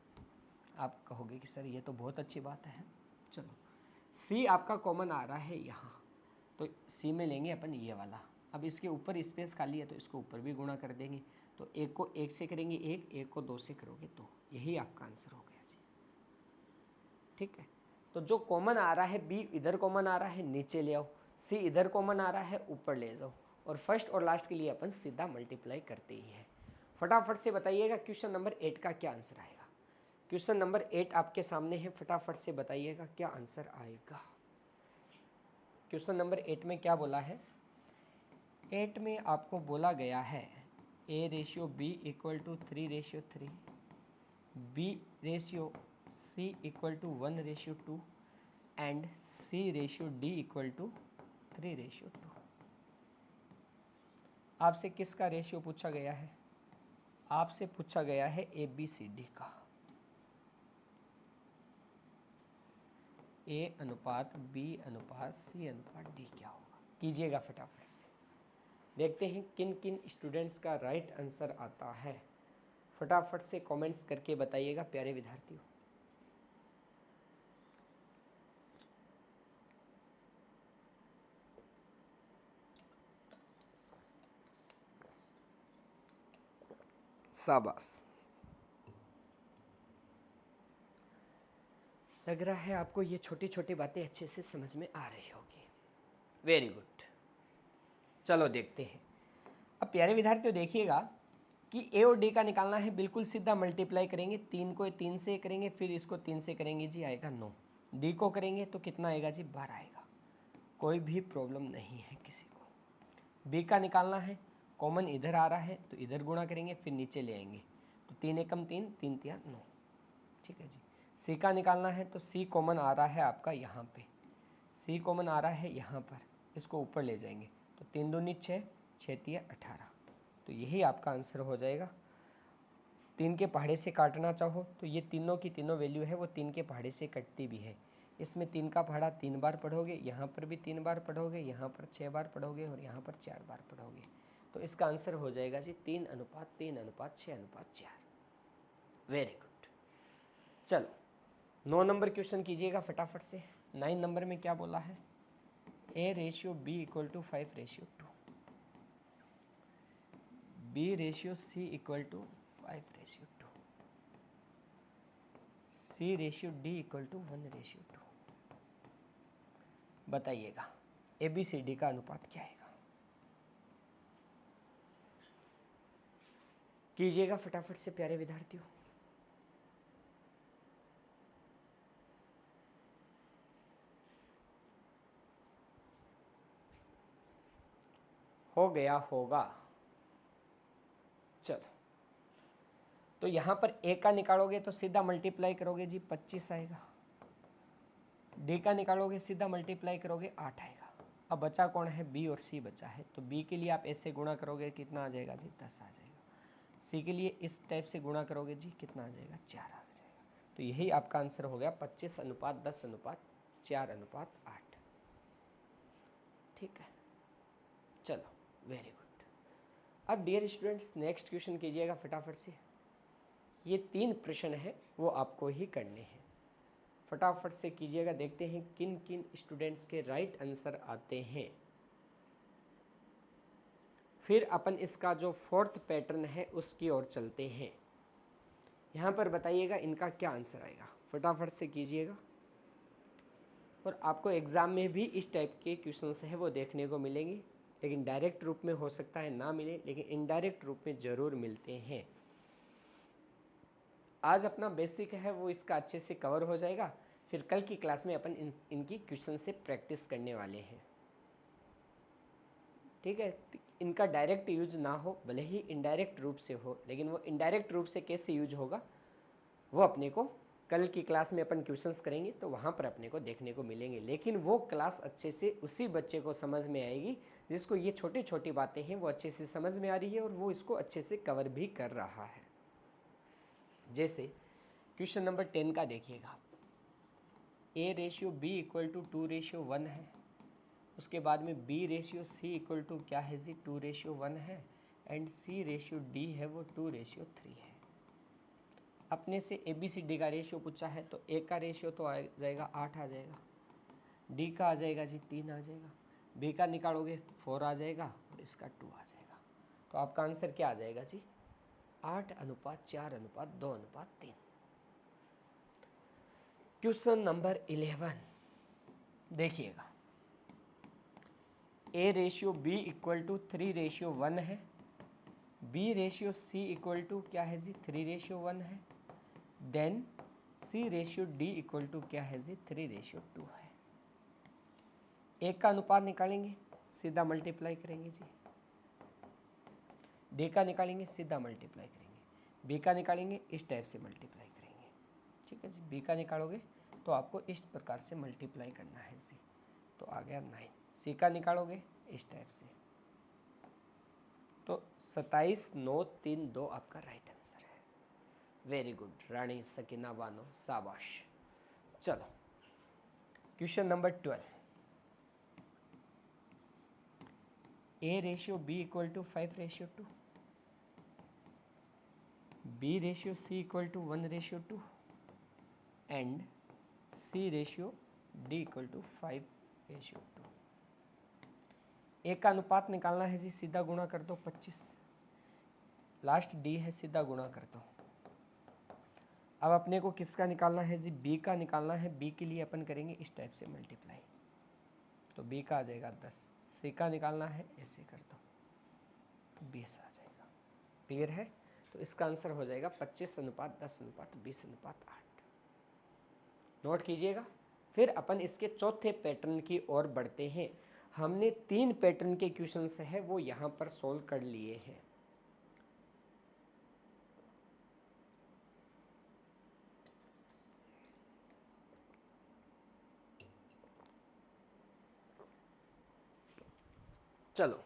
Speaker 1: आप कहोगे कि सर ये तो बहुत अच्छी बात है। चलो सी आपका कॉमन आ रहा है यहाँ, तो सी में लेंगे अपन ये वाला। अब इसके ऊपर स्पेस खाली है तो इसको ऊपर भी गुणा कर देंगे। तो 1 को 1 से करेंगे 1, 1 को 2 से करोगे 2। यही आपका आंसर हो गया जी, ठीक है। तो जो कॉमन आ रहा है बी इधर कॉमन आ रहा है नीचे ले आओ, सी इधर कॉमन आ रहा है ऊपर ले जाओ, और फर्स्ट और लास्ट के लिए अपन सीधा मल्टीप्लाई करते ही है। फटाफट से बताइएगा क्वेश्चन नंबर 8 का क्या आंसर आएगा। क्वेश्चन नंबर 8 आपके सामने है, फटाफट से बताइएगा क्या आंसर आएगा। क्वेश्चन नंबर 8 में क्या बोला है, 8 में आपको बोला गया है A ratio B equal to 3:3, B ratio C equal to 1:2 and C ratio D equal to 3:2। आपसे किसका रेशियो पूछा गया है, आपसे पूछा गया है ABCD का। A अनुपात B अनुपात C अनुपात D क्या होगा, कीजिएगा फटाफट से। देखते हैं किन किन स्टूडेंट्स का राइट आंसर आता है। फटाफट से कमेंट्स करके बताइएगा प्यारे विद्यार्थियों। शाबाश, लग रहा है आपको ये छोटी छोटी बातें अच्छे से समझ में आ रही होगी। वेरी गुड, चलो देखते हैं। अब प्यारे विद्यार्थियों देखिएगा कि ए और डी का निकालना है, बिल्कुल सीधा मल्टीप्लाई करेंगे। 3 को 3 से करेंगे, फिर इसको 3 से करेंगे जी, आएगा 9। डी को करेंगे तो कितना आएगा जी, 12 आएगा। कोई भी प्रॉब्लम नहीं है किसी को। बी का निकालना है, कॉमन इधर आ रहा है तो इधर गुणा करेंगे, फिर नीचे ले आएंगे। तो 3 एकम 3, 3 तिया 9, ठीक है जी। सी का निकालना है तो सी कॉमन आ रहा है आपका यहाँ पे, सी कॉमन आ रहा है यहाँ पर, इसको ऊपर ले जाएंगे तो 3 दूनी 6, 6 तिया 18। तो यही आपका आंसर हो जाएगा। 3 के पहाड़े से काटना चाहो तो ये तीनों की तीनों वैल्यू है वो 3 के पहाड़े से कटती भी है। इसमें 3 का पहाड़ा 3 बार पढ़ोगे, यहाँ पर भी 3 बार पढ़ोगे, यहाँ पर 6 बार पढ़ोगे और यहाँ पर 4 बार पढ़ोगे। तो इसका आंसर हो जाएगा जी 3:3:6:4। Very good. चलो 9 नंबर क्वेश्चन कीजिएगा फटाफट से। 9 नंबर में क्या बोला है, A ratio B equal to 5:2, B ratio C equal to 5:2, C ratio D equal to 1:2। बताइएगा ABCD का अनुपात क्या आएगा, कीजिएगा फटाफट से प्यारे विद्यार्थियों। हो गया होगा। चलो तो यहाँ पर ए का निकालोगे तो सीधा मल्टीप्लाई करोगे जी 25 आएगा। डी का निकालोगे सीधा मल्टीप्लाई करोगे 8 आएगा। अब बचा कौन है, बी और सी बचा है। तो बी के लिए आप ऐसे गुणा करोगे कितना आ जाएगा जी, 10 आ जाएगा। सी के लिए इस टाइप से गुणा करोगे जी कितना आ जाएगा, 4 आ जाएगा। तो यही आपका आंसर हो गया 25:10:4:8। ठीक है, चलो वेरी गुड। अब डियर स्टूडेंट्स नेक्स्ट क्वेश्चन कीजिएगा फटाफट से। ये 3 प्रश्न है वो आपको ही करने हैं, फटाफट से कीजिएगा। देखते हैं किन किन स्टूडेंट्स के राइट आंसर आते हैं। फिर अपन इसका जो 4th पैटर्न है उसकी ओर चलते हैं। यहाँ पर बताइएगा इनका क्या आंसर आएगा, फटाफट से कीजिएगा। और आपको एग्ज़ाम में भी इस टाइप के क्वेश्चंस है वो देखने को मिलेंगे, लेकिन डायरेक्ट रूप में हो सकता है ना मिले, लेकिन इनडायरेक्ट रूप में ज़रूर मिलते हैं। आज अपना बेसिक है वो इसका अच्छे से कवर हो जाएगा। फिर कल की क्लास में अपन इनकी क्वेश्चन से प्रैक्टिस करने वाले हैं। ठीक है, इनका डायरेक्ट यूज ना हो, भले ही इनडायरेक्ट रूप से हो, लेकिन वो इनडायरेक्ट रूप से कैसे यूज होगा वो अपने को कल की क्लास में अपन क्वेश्चंस करेंगे तो वहाँ पर अपने को देखने को मिलेंगे। लेकिन वो क्लास अच्छे से उसी बच्चे को समझ में आएगी जिसको ये छोटी छोटी बातें हैं वो अच्छे से समझ में आ रही है और वो इसको अच्छे से कवर भी कर रहा है। जैसे क्वेश्चन नंबर 10 का देखिएगा, A/B = 2:1 है। उसके बाद में B/C = क्या है जी, 2:1 है। एंड C/D है वो 2:3 है। अपने से ABCD का रेशियो पूछा है तो A का रेशियो तो आ जाएगा 8 आ जाएगा, D का आ जाएगा जी 3 आ जाएगा, B का निकालोगे 4 आ जाएगा और इसका 2 आ जाएगा। तो आपका आंसर क्या आ जाएगा जी, 8:4:2:3। क्वेश्चन नंबर 11 देखिएगा, A/B = 3:1 है। B/C = क्या है जी, 3:1 है। देन C/D = क्या है जी, 3:2 है। एक का अनुपात निकालेंगे, सीधा मल्टीप्लाई करेंगे जी। D का निकालेंगे, सीधा मल्टीप्लाई करेंगे। B का निकालेंगे, इस टाइप से मल्टीप्लाई करेंगे। ठीक है जी, B का निकालोगे तो आपको इस प्रकार से मल्टीप्लाई करना है जी, तो आ गया 9। C का निकालोगे इस टाइप से, तो 27, 9, 3, 2 आपका राइट आंसर है। वेरी गुड रानी सकीना बानो, शाबाश। चलो question number 12, A/B = 5:2, B/C = 1:2 and C/D = 5:2। एक का अनुपात निकालना है जी, सीधा गुणा कर दो 25, लास्ट D है, सीधा गुणा कर दो। अब अपने को किसका निकालना है जी, B का निकालना है। B के लिए अपन करेंगे इस टाइप से मल्टीप्लाई, तो B का आ जाएगा 10। C का निकालना है, ऐसे कर दो, 20 आ जाएगा। क्लियर है, तो इसका आंसर हो जाएगा 25:10:20:8। नोट कीजिएगा। फिर अपन इसके चौथे पैटर्न की ओर बढ़ते हैं। हमने 3 पैटर्न के क्वेश्चंस है वो यहाँ पर सोल्व कर लिए हैं। चलो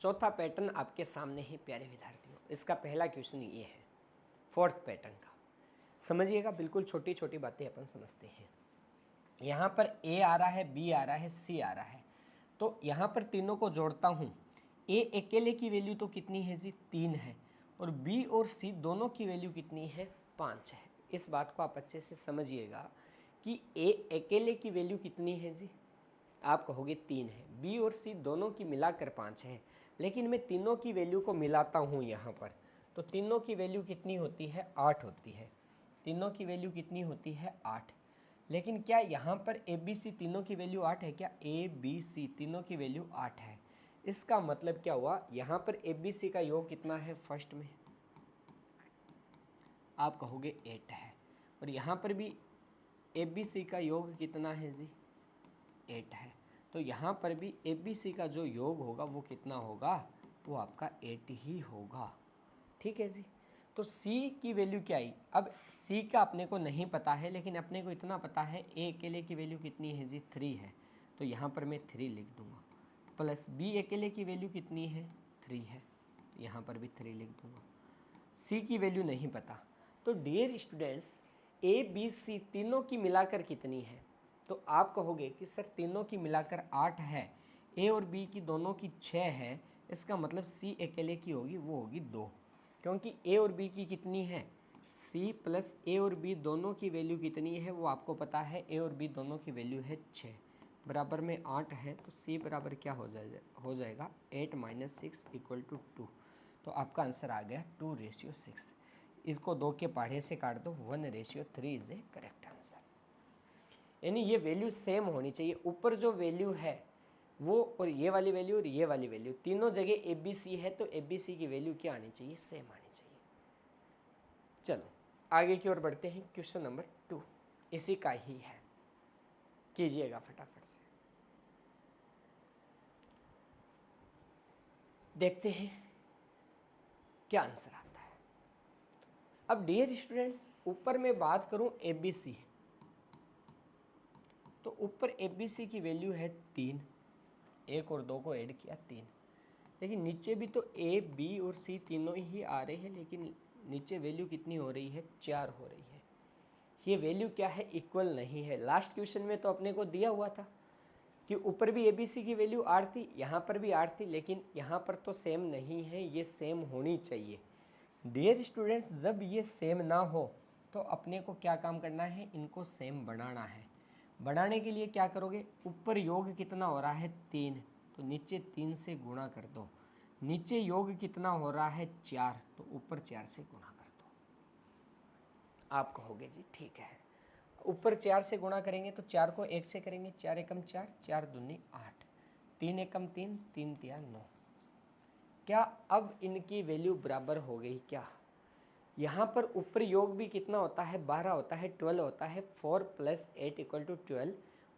Speaker 1: चौथा पैटर्न आपके सामने है प्यारे विद्यार्थियों। इसका पहला क्वेश्चन ये है, फोर्थ पैटर्न का। समझिएगा, बिल्कुल छोटी छोटी बातें अपन समझते हैं। यहाँ पर A आ रहा है, B आ रहा है, C आ रहा है, तो यहाँ पर तीनों को जोड़ता हूँ। A अकेले की वैल्यू तो कितनी है जी, 3 है, और B और C दोनों की वैल्यू कितनी है, 5 है। इस बात को आप अच्छे से समझिएगा कि A अकेले की वैल्यू कितनी है जी, आप कहोगे 3 है, B और C दोनों की मिलाकर 5 है, लेकिन मैं तीनों की वैल्यू को मिलाता हूँ यहाँ पर, तो तीनों की वैल्यू कितनी होती है, 8 होती है। तीनों की वैल्यू कितनी होती है, 8। लेकिन क्या यहाँ पर ABC तीनों की वैल्यू 8 है क्या, ABC तीनों की वैल्यू 8 है। इसका मतलब क्या हुआ, यहाँ पर ABC का योग कितना है, फर्स्ट में आप कहोगे 8 है, और यहाँ पर भी ABC का योग कितना है जी, 8 है। तो यहाँ पर भी ABC का जो योग होगा वो कितना होगा, वो आपका 8 ही होगा। ठीक है जी, तो C की वैल्यू क्या आई। अब C का अपने को नहीं पता है, लेकिन अपने को इतना पता है A अकेले की वैल्यू कितनी है जी, 3 है, तो यहाँ पर मैं 3 लिख दूंगा। प्लस B अकेले की वैल्यू कितनी है, 3 है, तो यहाँ पर भी 3 लिख दूंगा। C की वैल्यू नहीं पता, तो डियर स्टूडेंट्स ABC तीनों की मिलाकर कितनी है, तो आप कहोगे कि सर तीनों की मिलाकर 8 है, A और B की दोनों की 6 है, इसका मतलब C अकेले की होगी वो होगी 2, क्योंकि A और B की कितनी है, C प्लस A और B दोनों की वैल्यू कितनी है वो आपको पता है। A और B दोनों की वैल्यू है 6, बराबर में 8 है, तो C बराबर क्या हो जाएगा 8 - 6 = 2। तो आपका आंसर आ गया 2:6। इसको 2 के पहाड़े से काट दो, 1:3 इज ए करेक्ट आंसर। यानी ये वैल्यू सेम होनी चाहिए, ऊपर जो वैल्यू है वो और ये वाली वैल्यू और ये वाली वैल्यू तीनों जगह ABC है, तो ABC की वैल्यू क्या आनी चाहिए, सेम आनी चाहिए। चलो आगे की ओर बढ़ते हैं। क्वेश्चन नंबर 2 इसी का ही है, कीजिएगा फटाफट से। देखते हैं क्या आंसर आता है। अब डियर स्टूडेंट्स, ऊपर मैं बात करूं ABC, तो ऊपर ABC की वैल्यू है 3, 1 और 2 को ऐड किया 3, लेकिन नीचे भी तो A, B और C तीनों ही आ रहे हैं, लेकिन नीचे वैल्यू कितनी हो रही है, 4 हो रही है। ये वैल्यू क्या है, इक्वल नहीं है। लास्ट क्वेश्चन में तो अपने को दिया हुआ था कि ऊपर भी ABC की वैल्यू 8 थी, यहाँ पर भी 8 थी, लेकिन यहाँ पर तो सेम नहीं है, ये सेम होनी चाहिए। डियर स्टूडेंट्स, जब ये सेम ना हो तो अपने को क्या काम करना है, इनको सेम बनाना है। बनाने के लिए क्या करोगे, ऊपर योग कितना हो रहा है 3, तो नीचे 3 से गुणा कर दो। नीचे योग कितना हो रहा है 4, तो ऊपर 4 से गुणा कर दो। आप कहोगे जी ठीक है, ऊपर 4 से गुणा करेंगे तो 4 को 1 से करेंगे, 4 एकम 4, 4 दूनी 8, 3 एकम 3, 3 तिया 9। क्या अब इनकी वैल्यू बराबर हो गई क्या? यहाँ पर ऊपर योग भी कितना होता है, 12 होता है, 12 होता है, 4 + 8 = 12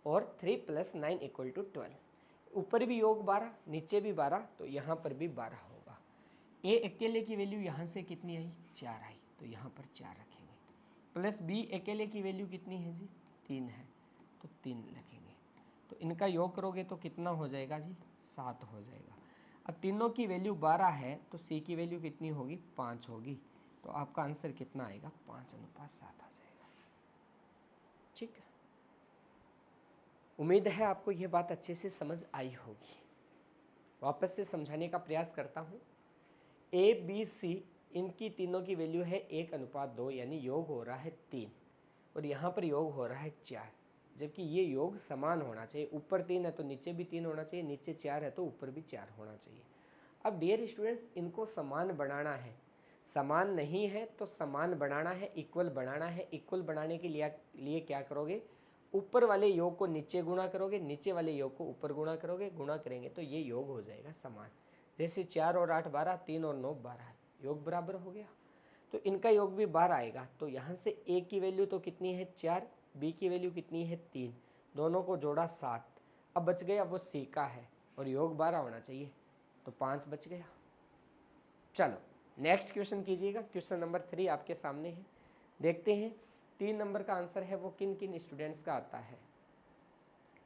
Speaker 1: और 3 + 9 = 12। ऊपर भी योग 12, नीचे भी 12, तो यहाँ पर भी 12 होगा। ए अकेले की वैल्यू यहाँ से कितनी आई, 4 आई, तो यहाँ पर 4 रखेंगे। प्लस बी अकेले की वैल्यू कितनी है जी, 3 है, तो 3 रखेंगे। तो इनका योग करोगे तो कितना हो जाएगा जी, 7 हो जाएगा। अब तीनों की वैल्यू 12 है, तो सी की वैल्यू कितनी होगी, 5 होगी। तो आपका आंसर कितना आएगा, 5:7 आ जाएगा। ठीक है, उम्मीद है आपको यह बात अच्छे से समझ आई होगी। वापस से समझाने का प्रयास करता हूँ। ABC इनकी तीनों की वैल्यू है 1:2, यानी योग हो रहा है 3 और यहाँ पर योग हो रहा है 4, जबकि ये योग समान होना चाहिए। ऊपर 3 है तो नीचे भी 3 होना चाहिए, नीचे 4 है तो ऊपर भी 4 होना चाहिए। अब डियर स्टूडेंट्स, इनको समान बनाना है। समान नहीं है तो समान बनाना है, इक्वल बनाना है। इक्वल बनाने के लिए क्या करोगे, ऊपर वाले योग को नीचे गुणा करोगे, नीचे वाले योग को ऊपर गुणा करोगे, गुणा करेंगे तो ये योग हो जाएगा समान। जैसे 4 और 8 12, 3 और 9 12, योग बराबर हो गया। तो इनका योग भी 12 आएगा। तो यहाँ से ए की वैल्यू तो कितनी है 4, बी की वैल्यू कितनी है 3, दोनों को जोड़ा 7। अब बच गया वो सी का है और योग 12 होना चाहिए, तो 5 बच गया। चलो नेक्स्ट क्वेश्चन कीजिएगा। क्वेश्चन नंबर 3 आपके सामने है, देखते हैं 3 नंबर का आंसर है वो किन किन स्टूडेंट्स का आता है।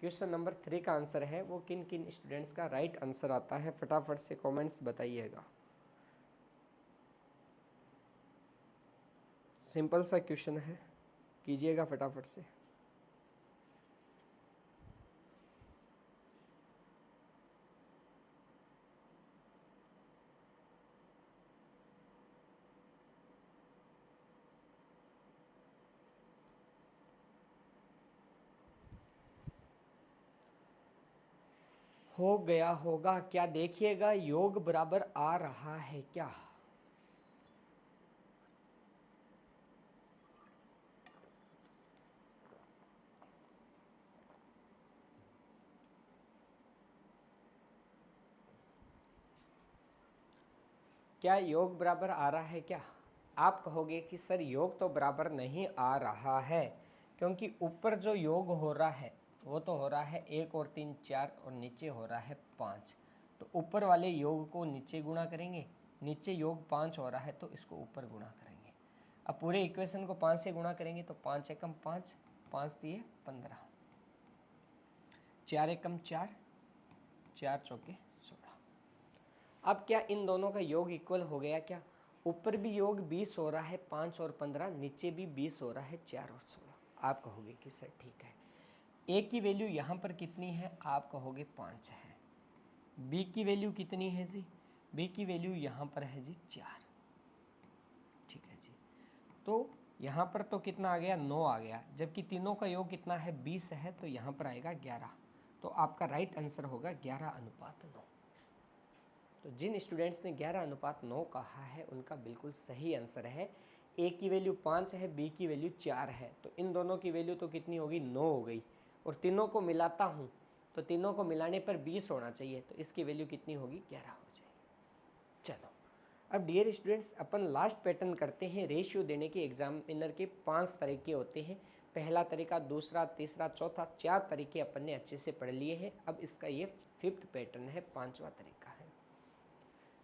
Speaker 1: क्वेश्चन नंबर 3 का आंसर है वो किन किन स्टूडेंट्स का राइट आंसर आता है, फटाफट से कमेंट्स बताइएगा। सिंपल सा क्वेश्चन है, कीजिएगा फटाफट से। हो गया होगा क्या, देखिएगा योग बराबर आ रहा है क्या। क्या योग बराबर आ रहा है क्या? आप कहोगे कि सर योग तो बराबर नहीं आ रहा है, क्योंकि ऊपर जो योग हो रहा है वो तो हो रहा है 1 और 3 4 और नीचे हो रहा है 5। तो ऊपर वाले योग को नीचे गुणा करेंगे, नीचे योग 5 हो रहा है तो इसको ऊपर गुणा करेंगे। अब पूरे इक्वेशन को 5 से गुणा करेंगे तो 5 एकम 5, 5 दिए 15, 4 एकम 4, 4 चौके 16। अब क्या इन दोनों का योग इक्वल हो गया क्या? ऊपर भी योग 20 हो रहा है 5 और 15, नीचे भी 20 हो रहा है 4 और 16। आप कहोगे कि सर ठीक है, ए की वैल्यू यहाँ पर कितनी है, आप कहोगे 5 है। बी की वैल्यू कितनी है जी, बी की वैल्यू यहाँ पर है जी 4। ठीक है जी, तो यहाँ पर तो कितना आ गया, 9 आ गया, जबकि तीनों का योग कितना है 20 है, तो यहाँ पर आएगा 11। तो आपका राइट आंसर होगा 11:9। तो जिन स्टूडेंट्स ने 11:9 कहा है उनका बिल्कुल सही आंसर है। ए की वैल्यू 5 है, बी की वैल्यू 4 है, तो इन दोनों की वैल्यू तो कितनी होगी, 9 हो गई। और तीनों को मिलाता हूँ तो तीनों को मिलाने पर 20 होना चाहिए, तो इसकी वैल्यू कितनी होगी, 11 हो जाएगी। चलो अब डियर स्टूडेंट्स अपन लास्ट पैटर्न करते हैं। रेशियो देने के एग्जामिनर के 5 तरीके होते हैं। पहला तरीका, दूसरा, तीसरा, चौथा, 4 तरीके अपन ने अच्छे से पढ़ लिए हैं। अब इसका ये 5th पैटर्न है, 5वां तरीका है।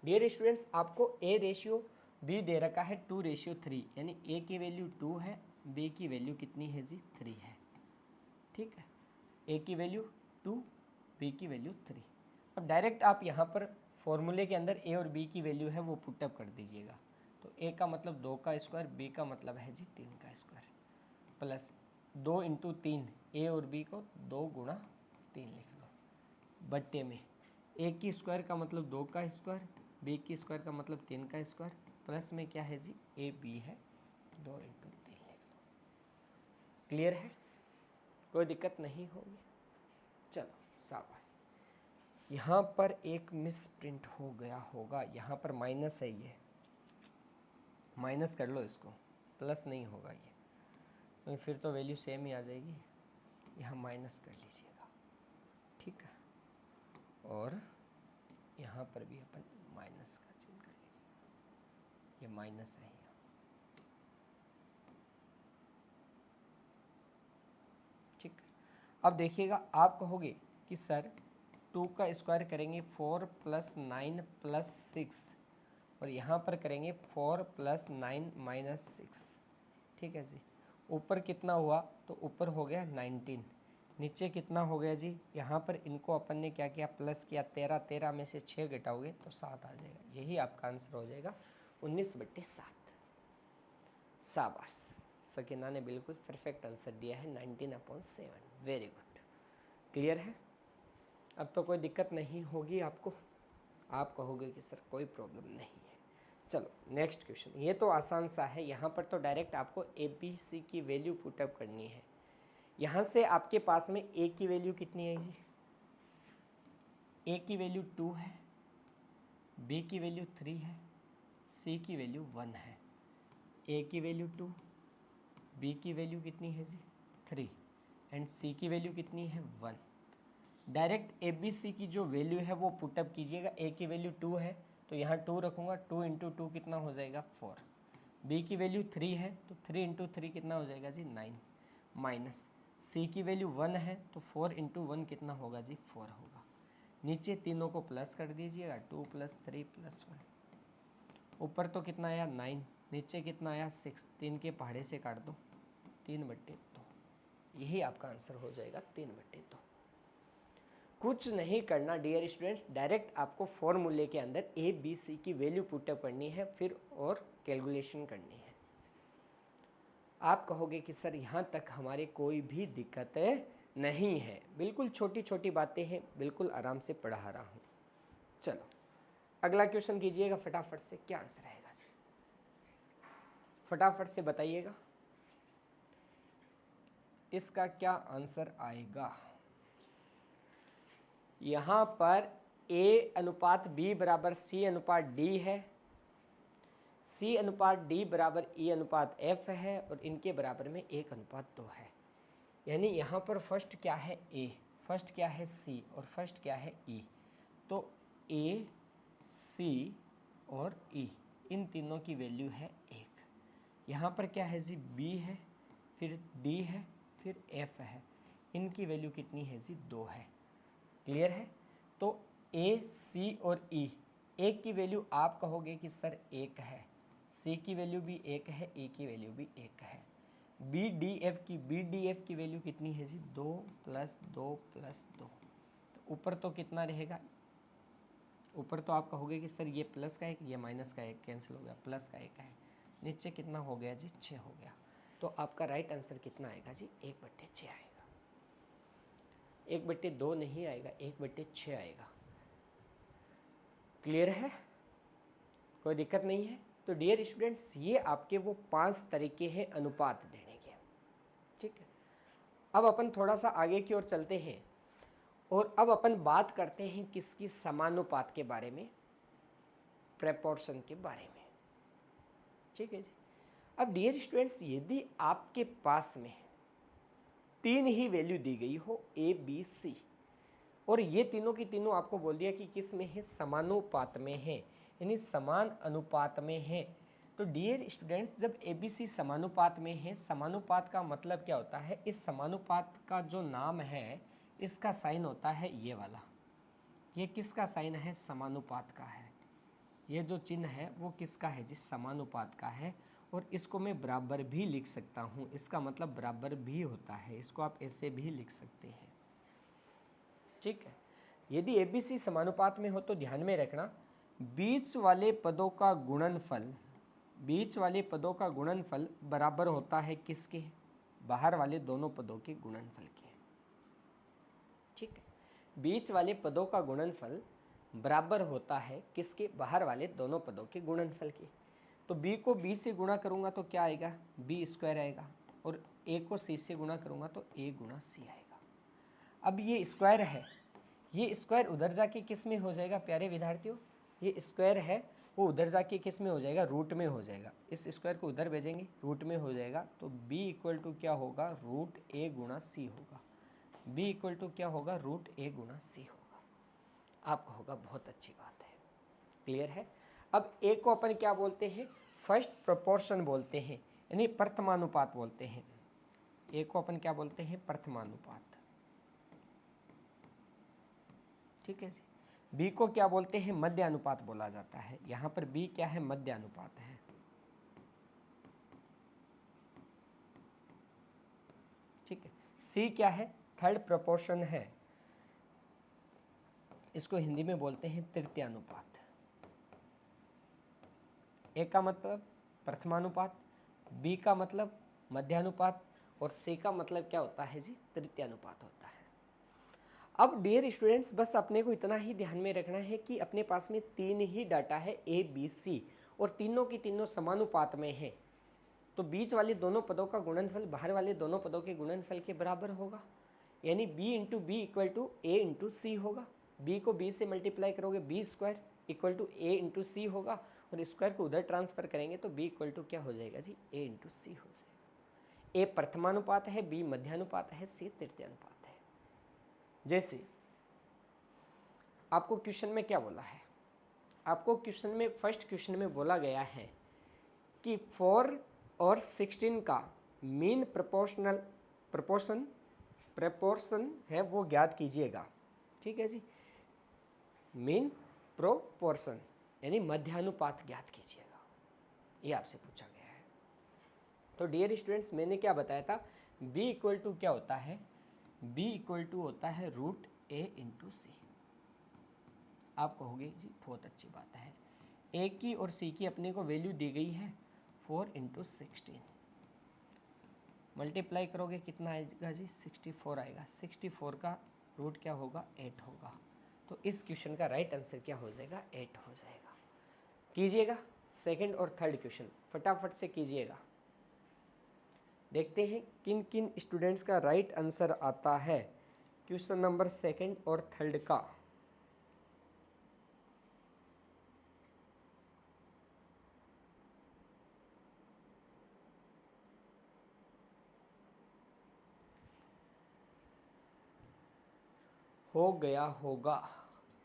Speaker 1: डियर स्टूडेंट्स, आपको ए रेशियो बी दे रखा है 2:3, यानी ए की वैल्यू 2 है, बी की वैल्यू कितनी है जी 3 है। ठीक है, ए की वैल्यू 2, बी की वैल्यू 3। अब डायरेक्ट आप यहाँ पर फॉर्मूले के अंदर ए और बी की वैल्यू है वो पुटअप कर दीजिएगा। तो ए का मतलब 2 का स्क्वायर, बी का मतलब है जी 3 का स्क्वायर, प्लस 2 × 3, ए और बी को 2 × 3 लिख लो, बट्टे में ए की स्क्वायर का मतलब 2 का स्क्वायर, बी की स्क्वायर का मतलब 3 का स्क्वायर, प्लस में क्या है जी ए बी है, 2 × 3 लिख लो। क्लियर है, कोई दिक्कत नहीं होगी। चलो शाबाश। यहाँ पर एक मिस प्रिंट हो गया होगा, यहाँ पर माइनस है, ये माइनस कर लो इसको, प्लस नहीं होगा ये, तो फिर तो वैल्यू सेम ही आ जाएगी। यहाँ माइनस कर लीजिएगा, ठीक है, और यहाँ पर भी अपन माइनस का चिन्ह कर लीजिएगा, ये माइनस है यहाँ। ठीक, अब देखिएगा, आप कहोगे कि सर 2 का स्क्वायर करेंगे 4 + 9 + 6, और यहाँ पर करेंगे 4 + 9 - 6। ठीक है जी, ऊपर कितना हुआ, तो ऊपर हो गया 19, नीचे कितना हो गया जी, यहाँ पर इनको अपन ने क्या किया, प्लस किया, 13 में से 6 घटाओगे तो 7 आ जाएगा। यही आपका आंसर हो जाएगा 19/7। शाबाश, सकीना ने बिल्कुल परफेक्ट आंसर दिया है, 19/7। वेरी गुड, क्लियर है। अब तो कोई दिक्कत नहीं होगी आपको, आप कहोगे कि सर कोई प्रॉब्लम नहीं है। चलो नेक्स्ट क्वेश्चन, ये तो आसान सा है। यहाँ पर तो डायरेक्ट आपको ए बी सी की वैल्यू पुटअप करनी है। यहाँ से आपके पास में ए की वैल्यू कितनी है जी, ए की वैल्यू 2 है, बी की वैल्यू 3 है, सी की वैल्यू 1 है। ए की वैल्यू 2, बी की वैल्यू कितनी है जी 3, एंड सी की वैल्यू कितनी है 1। डायरेक्ट ए बी सी की जो वैल्यू है वो पुटअप कीजिएगा। ए की वैल्यू 2 है तो यहाँ 2 रखूँगा, 2 × 2 कितना हो जाएगा 4। बी की वैल्यू 3 है तो 3 × 3 कितना हो जाएगा जी 9, माइनस सी की वैल्यू 1 है तो 4 × 1 कितना होगा जी 4 होगा। नीचे तीनों को प्लस कर दीजिएगा, 2 + 3 + 1। ऊपर तो कितना आया 9, नीचे कितना आया 6, 3 के पहाड़े से काट दो, 3/2। यही आपका आंसर हो जाएगा 3/2। कुछ नहीं करना डियर स्टूडेंट्स, डायरेक्ट आपको फॉर्मूले के अंदर ए बी सी की वैल्यू पुटअप करनी है, फिर और कैलकुलेशन करनी है। आप कहोगे कि सर यहाँ तक हमारे कोई भी दिक्कत नहीं है, बिल्कुल छोटी छोटी बातें हैं, बिल्कुल आराम से पढ़ा रहा हूँ। चलो अगला क्वेश्चन कीजिएगा फटाफट से, क्या आंसर आएगा जी, फटाफट से बताइएगा इसका क्या आंसर आएगा। यहाँ पर A/B = C/D है, C/D = E/F है, और इनके बराबर में 1/2 है। यानी यहाँ पर फर्स्ट क्या है A, फर्स्ट क्या है C, और फर्स्ट क्या है E। तो A, C और E, इन तीनों की वैल्यू है 1। यहाँ पर क्या है जी B है, फिर D है, फिर F है, इनकी वैल्यू कितनी है जी 2 है। क्लियर है। तो A, C और E, एक की वैल्यू आप कहोगे कि सर 1 है, C की वैल्यू भी 1 है, E की वैल्यू भी 1 है। B D F की वैल्यू कितनी है जी 2 + 2 + 2। तो ऊपर तो कितना रहेगा, ऊपर तो आप कहोगे कि सर ये प्लस का 1, ये माइनस का 1 कैंसिल हो गया, प्लस का 1 है। नीचे कितना हो गया जी 6 हो गया। तो आपका राइट आंसर कितना आएगा जी 1/6 आएगा, 1/2 नहीं आएगा, 1/6 आएगा। क्लियर है, कोई दिक्कत नहीं है। तो डियर स्टूडेंट्स, ये आपके वो 5 तरीके हैं अनुपात देने के, ठीक है। अब अपन थोड़ा सा आगे की ओर चलते हैं, और अब अपन बात करते हैं किसकी, समानुपात के बारे में, प्रेपोर्शन के बारे में, ठीक है जी। अब डियर स्टूडेंट्स, यदि आपके पास में 3 ही वैल्यू दी गई हो A B C, और ये तीनों की तीनों आपको बोल दिया कि किस में है, समानुपात में है, यानी समान अनुपात में है। तो डियर स्टूडेंट्स, जब ABC समानुपात में है, समानुपात का मतलब क्या होता है, इस समानुपात का जो नाम है इसका साइन होता है ये वाला। ये किसका साइन है, समानुपात का है। ये जो चिन्ह है वो किसका है जी, समानुपात का है। और इसको मैं बराबर भी लिख सकता हूँ, इसका मतलब बराबर भी होता है, इसको आप ऐसे भी लिख सकते हैं। ठीक है, यदि ABC समानुपात में हो तो ध्यान में रखना बीच वाले पदों का गुणनफल, बीच वाले पदों का गुणनफल बराबर होता है किसके, बाहर वाले दोनों पदों के गुणनफल के। ठीक है, बीच वाले पदों का गुणनफल बराबर होता है किसके, बाहर वाले दोनों पदों के गुणनफल के। तो b को b से गुणा करूंगा तो क्या आएगा, b स्क्वायर आएगा, और a को c से गुणा करूंगा तो a गुणा c आएगा। अब ये स्क्वायर है, ये स्क्वायर उधर जाके किस में हो जाएगा प्यारे विद्यार्थियों, ये स्क्वायर है वो उधर जाके किस में हो जाएगा, रूट में हो जाएगा। इस स्क्वायर को उधर भेजेंगे, रूट में हो जाएगा। तो b इक्वल टू क्या होगा, रूट a गुणा c होगा। b इक्वल टू क्या होगा, रूट a गुणा c होगा। आपको होगा बहुत अच्छी बात है, क्लियर है। अब a को अपन क्या बोलते हैं, फर्स्ट प्रोपोर्शन बोलते हैं, यानी प्रथमानुपात बोलते हैं। a को अपन क्या बोलते हैं, प्रथमानुपात। ठीक है जी। b को क्या बोलते हैं, मध्य अनुपात बोला जाता है। यहां पर b क्या है, मध्य अनुपात है। ठीक है, c क्या है, थर्ड प्रोपोर्शन है, इसको हिंदी में बोलते हैं तृतीयानुपात। a का मतलब प्रथमानुपात, b का मतलब मध्यानुपात, और c का मतलब क्या होता है जी, तृतीयानुपात होता है। अब डियर स्टूडेंट्स, बस अपने को इतना ही ध्यान में रखना है कि अपने पास में तीन ही डाटा है A, B, C, और तीनों की तीनों समानुपात में है। तो बीच वाले दोनों पदों का गुणनफल बाहर वाले दोनों पदों के गुणनफल के बराबर होगा, यानी b into B equal to A into C होगा। b को b से मल्टीप्लाई करोगे, b square equal to A into C होगा, और स्क्वायर को उधर ट्रांसफर करेंगे तो b इक्वल टू क्या हो जाएगा जी, a इंटू सी हो जाएगा। a प्रथमानुपात है, b मध्यानुपात है, c तृतीयानुपात है। जैसे आपको क्वेश्चन में क्या बोला है, आपको क्वेश्चन में फर्स्ट क्वेश्चन में बोला गया है कि 4 और 16 का मीन प्रपोर्शन है वो ज्ञात कीजिएगा। ठीक है जी, मीन प्रोपोर्शन यानी मध्यानुपात ज्ञात कीजिएगा, ये आपसे पूछा गया है। तो डियर स्टूडेंट्स, मैंने क्या बताया था, b इक्वल टू क्या होता है, b इक्वल टू होता है रूट a इंटू सी। आप कहोगे जी बहुत अच्छी बात है, a की और c की अपने को वैल्यू दी गई है 4 इंटू 16, मल्टीप्लाई करोगे कितना आएगा जी, 64 आएगा। 64 का रूट क्या होगा, 8 होगा। तो इस क्वेश्चन का राइट आंसर क्या हो जाएगा, 8 हो जाएगा। कीजिएगा सेकंड और थर्ड क्वेश्चन, फटाफट से कीजिएगा। देखते हैं किन किन स्टूडेंट्स का राइट आंसर आता है क्वेश्चन नंबर सेकंड और थर्ड का। हो गया होगा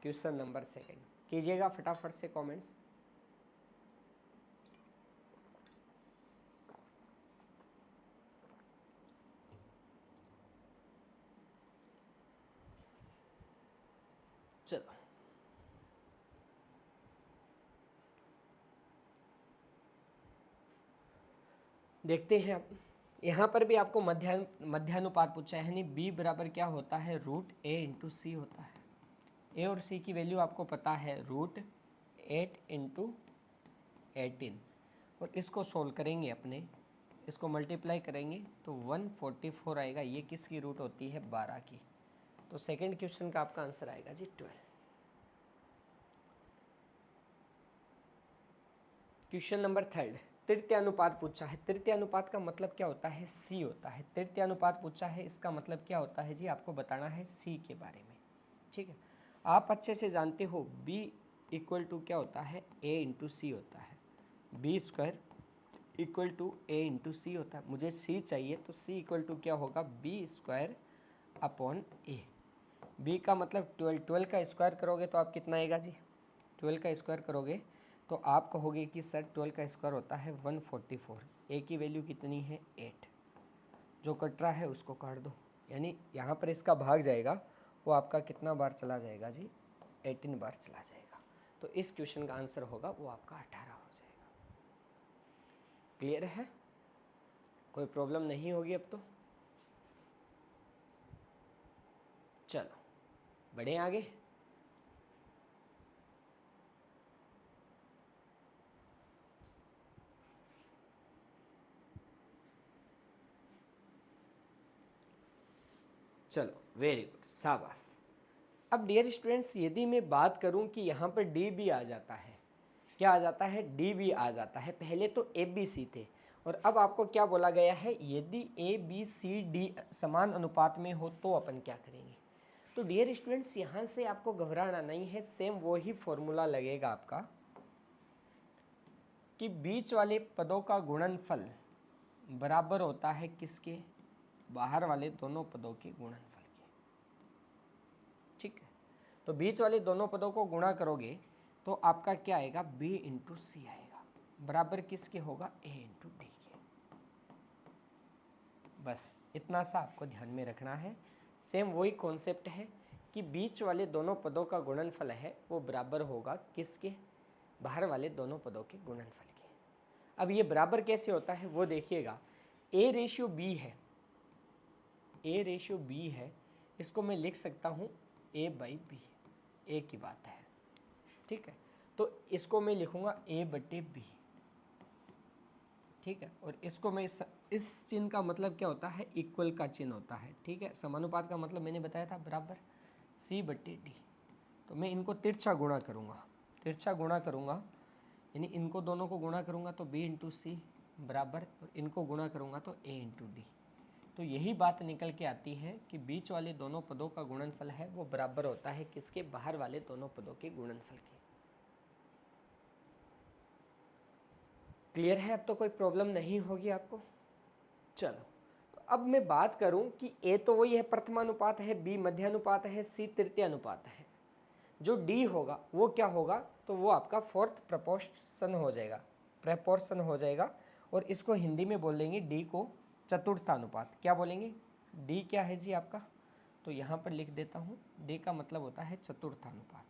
Speaker 1: क्वेश्चन नंबर सेकंड, कीजिएगा फटाफट से कमेंट्स। चलो देखते हैं। अब यहाँ पर भी आपको मध्यानुपात पूछा है, यानी b बराबर क्या होता है, रूट a इंटू सी होता है। a और c की वैल्यू आपको पता है, रूट 8 इंटू 18, और इसको सोल्व करेंगे अपने, इसको मल्टीप्लाई करेंगे तो 144 आएगा। ये किसकी रूट होती है, 12 की। तो सेकंड क्वेश्चन का आपका आंसर आएगा जी 12। क्वेश्चन नंबर थर्ड, तृतीय अनुपात पूछा है। तृतीय अनुपात का मतलब क्या होता है, सी होता है। तृतीय अनुपात पूछा है, इसका मतलब क्या होता है जी, आपको बताना है सी के बारे में। ठीक है, आप अच्छे से जानते हो b इक्वल टू क्या होता है, a इंटू सी होता है। b square equal to a into C होता है। मुझे c चाहिए तो c इक्वल टू क्या होगा, b square upon a। b का मतलब 12, 12 का स्क्वायर करोगे तो आप कितना आएगा जी, 12 का स्क्वायर करोगे तो आप कहोगे कि सर 12 का स्क्वायर होता है 144, ए की वैल्यू कितनी है 8, जो कट रहा है उसको काट दो, यानी यहाँ पर इसका भाग जाएगा वो आपका कितना बार चला जाएगा जी, 18 बार चला जाएगा। तो इस क्वेश्चन का आंसर होगा वो आपका 18 हो जाएगा। क्लियर है, कोई प्रॉब्लम नहीं होगी अब तो। चलो बढ़े आगे। चलो वेरी गुड, शाबाश। अब डियर स्टूडेंट्स, यदि मैं बात करूं कि यहाँ पर डी भी आ जाता है, क्या आ जाता है, डी भी आ जाता है। पहले तो ए बी सी थे और अब आपको क्या बोला गया है, यदि ए बी सी डी समान अनुपात में हो तो अपन क्या करेंगे। तो डियर स्टूडेंट्स, यहाँ से आपको घबराना नहीं है, सेम वही फॉर्मूला लगेगा आपका कि बीच वाले पदों का गुणनफल बराबर होता है किसके, बाहर वाले दोनों पदों के गुणनफल के। ठीक है, तो बीच वाले दोनों पदों को गुणा करोगे तो आपका क्या आएगा, b इंटू सी आएगा, बराबर किसके होगा, a इंटू डी के। बस इतना सा आपको ध्यान में रखना है। सेम वही कॉन्सेप्ट है कि बीच वाले दोनों पदों का गुणनफल है वो बराबर होगा किसके, बाहर वाले दोनों पदों के गुणनफल के। अब ये बराबर कैसे होता है वो देखिएगा, a रेशियो b है, a रेशियो b है, इसको मैं लिख सकता हूँ a बाई बी, ए की बात है। ठीक है, तो इसको मैं लिखूंगा a बटे बी। ठीक है, और इसको मैं इस चिन्ह का मतलब क्या होता है, इक्वल का चिन्ह होता है। ठीक है, समानुपात का मतलब मैंने बताया था बराबर c बटे डी। तो मैं इनको तिरछा गुणा करूँगा, तिरछा गुणा करूँगा यानी इनको दोनों को गुणा करूँगा तो b इंटू सी बराबर, और इनको गुणा करूँगा तो a इंटू डी। तो यही बात निकल के आती है कि बीच वाले दोनों पदों का गुणनफल है वो बराबर होता है किसके, बाहर वाले दोनों पदों के गुणनफल के। क्लियर है, अब तो कोई प्रॉब्लम नहीं होगी आपको। चलो, तो अब मैं बात करूं कि ए तो वही है प्रथमानुपात है, बी मध्यानुपात है, सी तृतीयानुपात है, जो डी होगा वो क्या होगा, तो वो आपका फोर्थ प्रपोर्शन हो जाएगा, प्रपोर्शन हो जाएगा। और इसको हिंदी में बोलेंगे डी को चतुर्थानुपात। क्या बोलेंगे, डी क्या है जी आपका, तो यहाँ पर लिख देता हूँ, डी का मतलब होता है चतुर्थानुपात।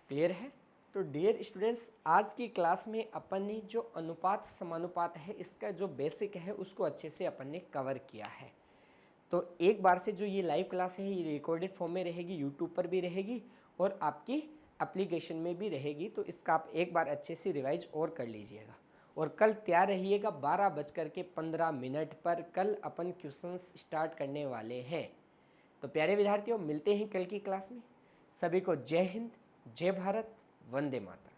Speaker 1: क्लियर है। तो डियर स्टूडेंट्स, आज की क्लास में अपन ने जो अनुपात समानुपात है इसका जो बेसिक है उसको अच्छे से अपन ने कवर किया है। तो एक बार से जो ये लाइव क्लास है ये रिकॉर्डेड फॉर्म में रहेगी, यूट्यूब पर भी रहेगी और आपकी एप्लीकेशन में भी रहेगी। तो इसका आप एक बार अच्छे से रिवाइज और कर लीजिएगा और कल तैयार रहिएगा 12:15 पर। कल अपन क्वेश्चंस स्टार्ट करने वाले हैं। तो प्यारे विद्यार्थियों, मिलते हैं कल की क्लास में। सभी को जय हिंद, जय भारत, वंदे मातरम।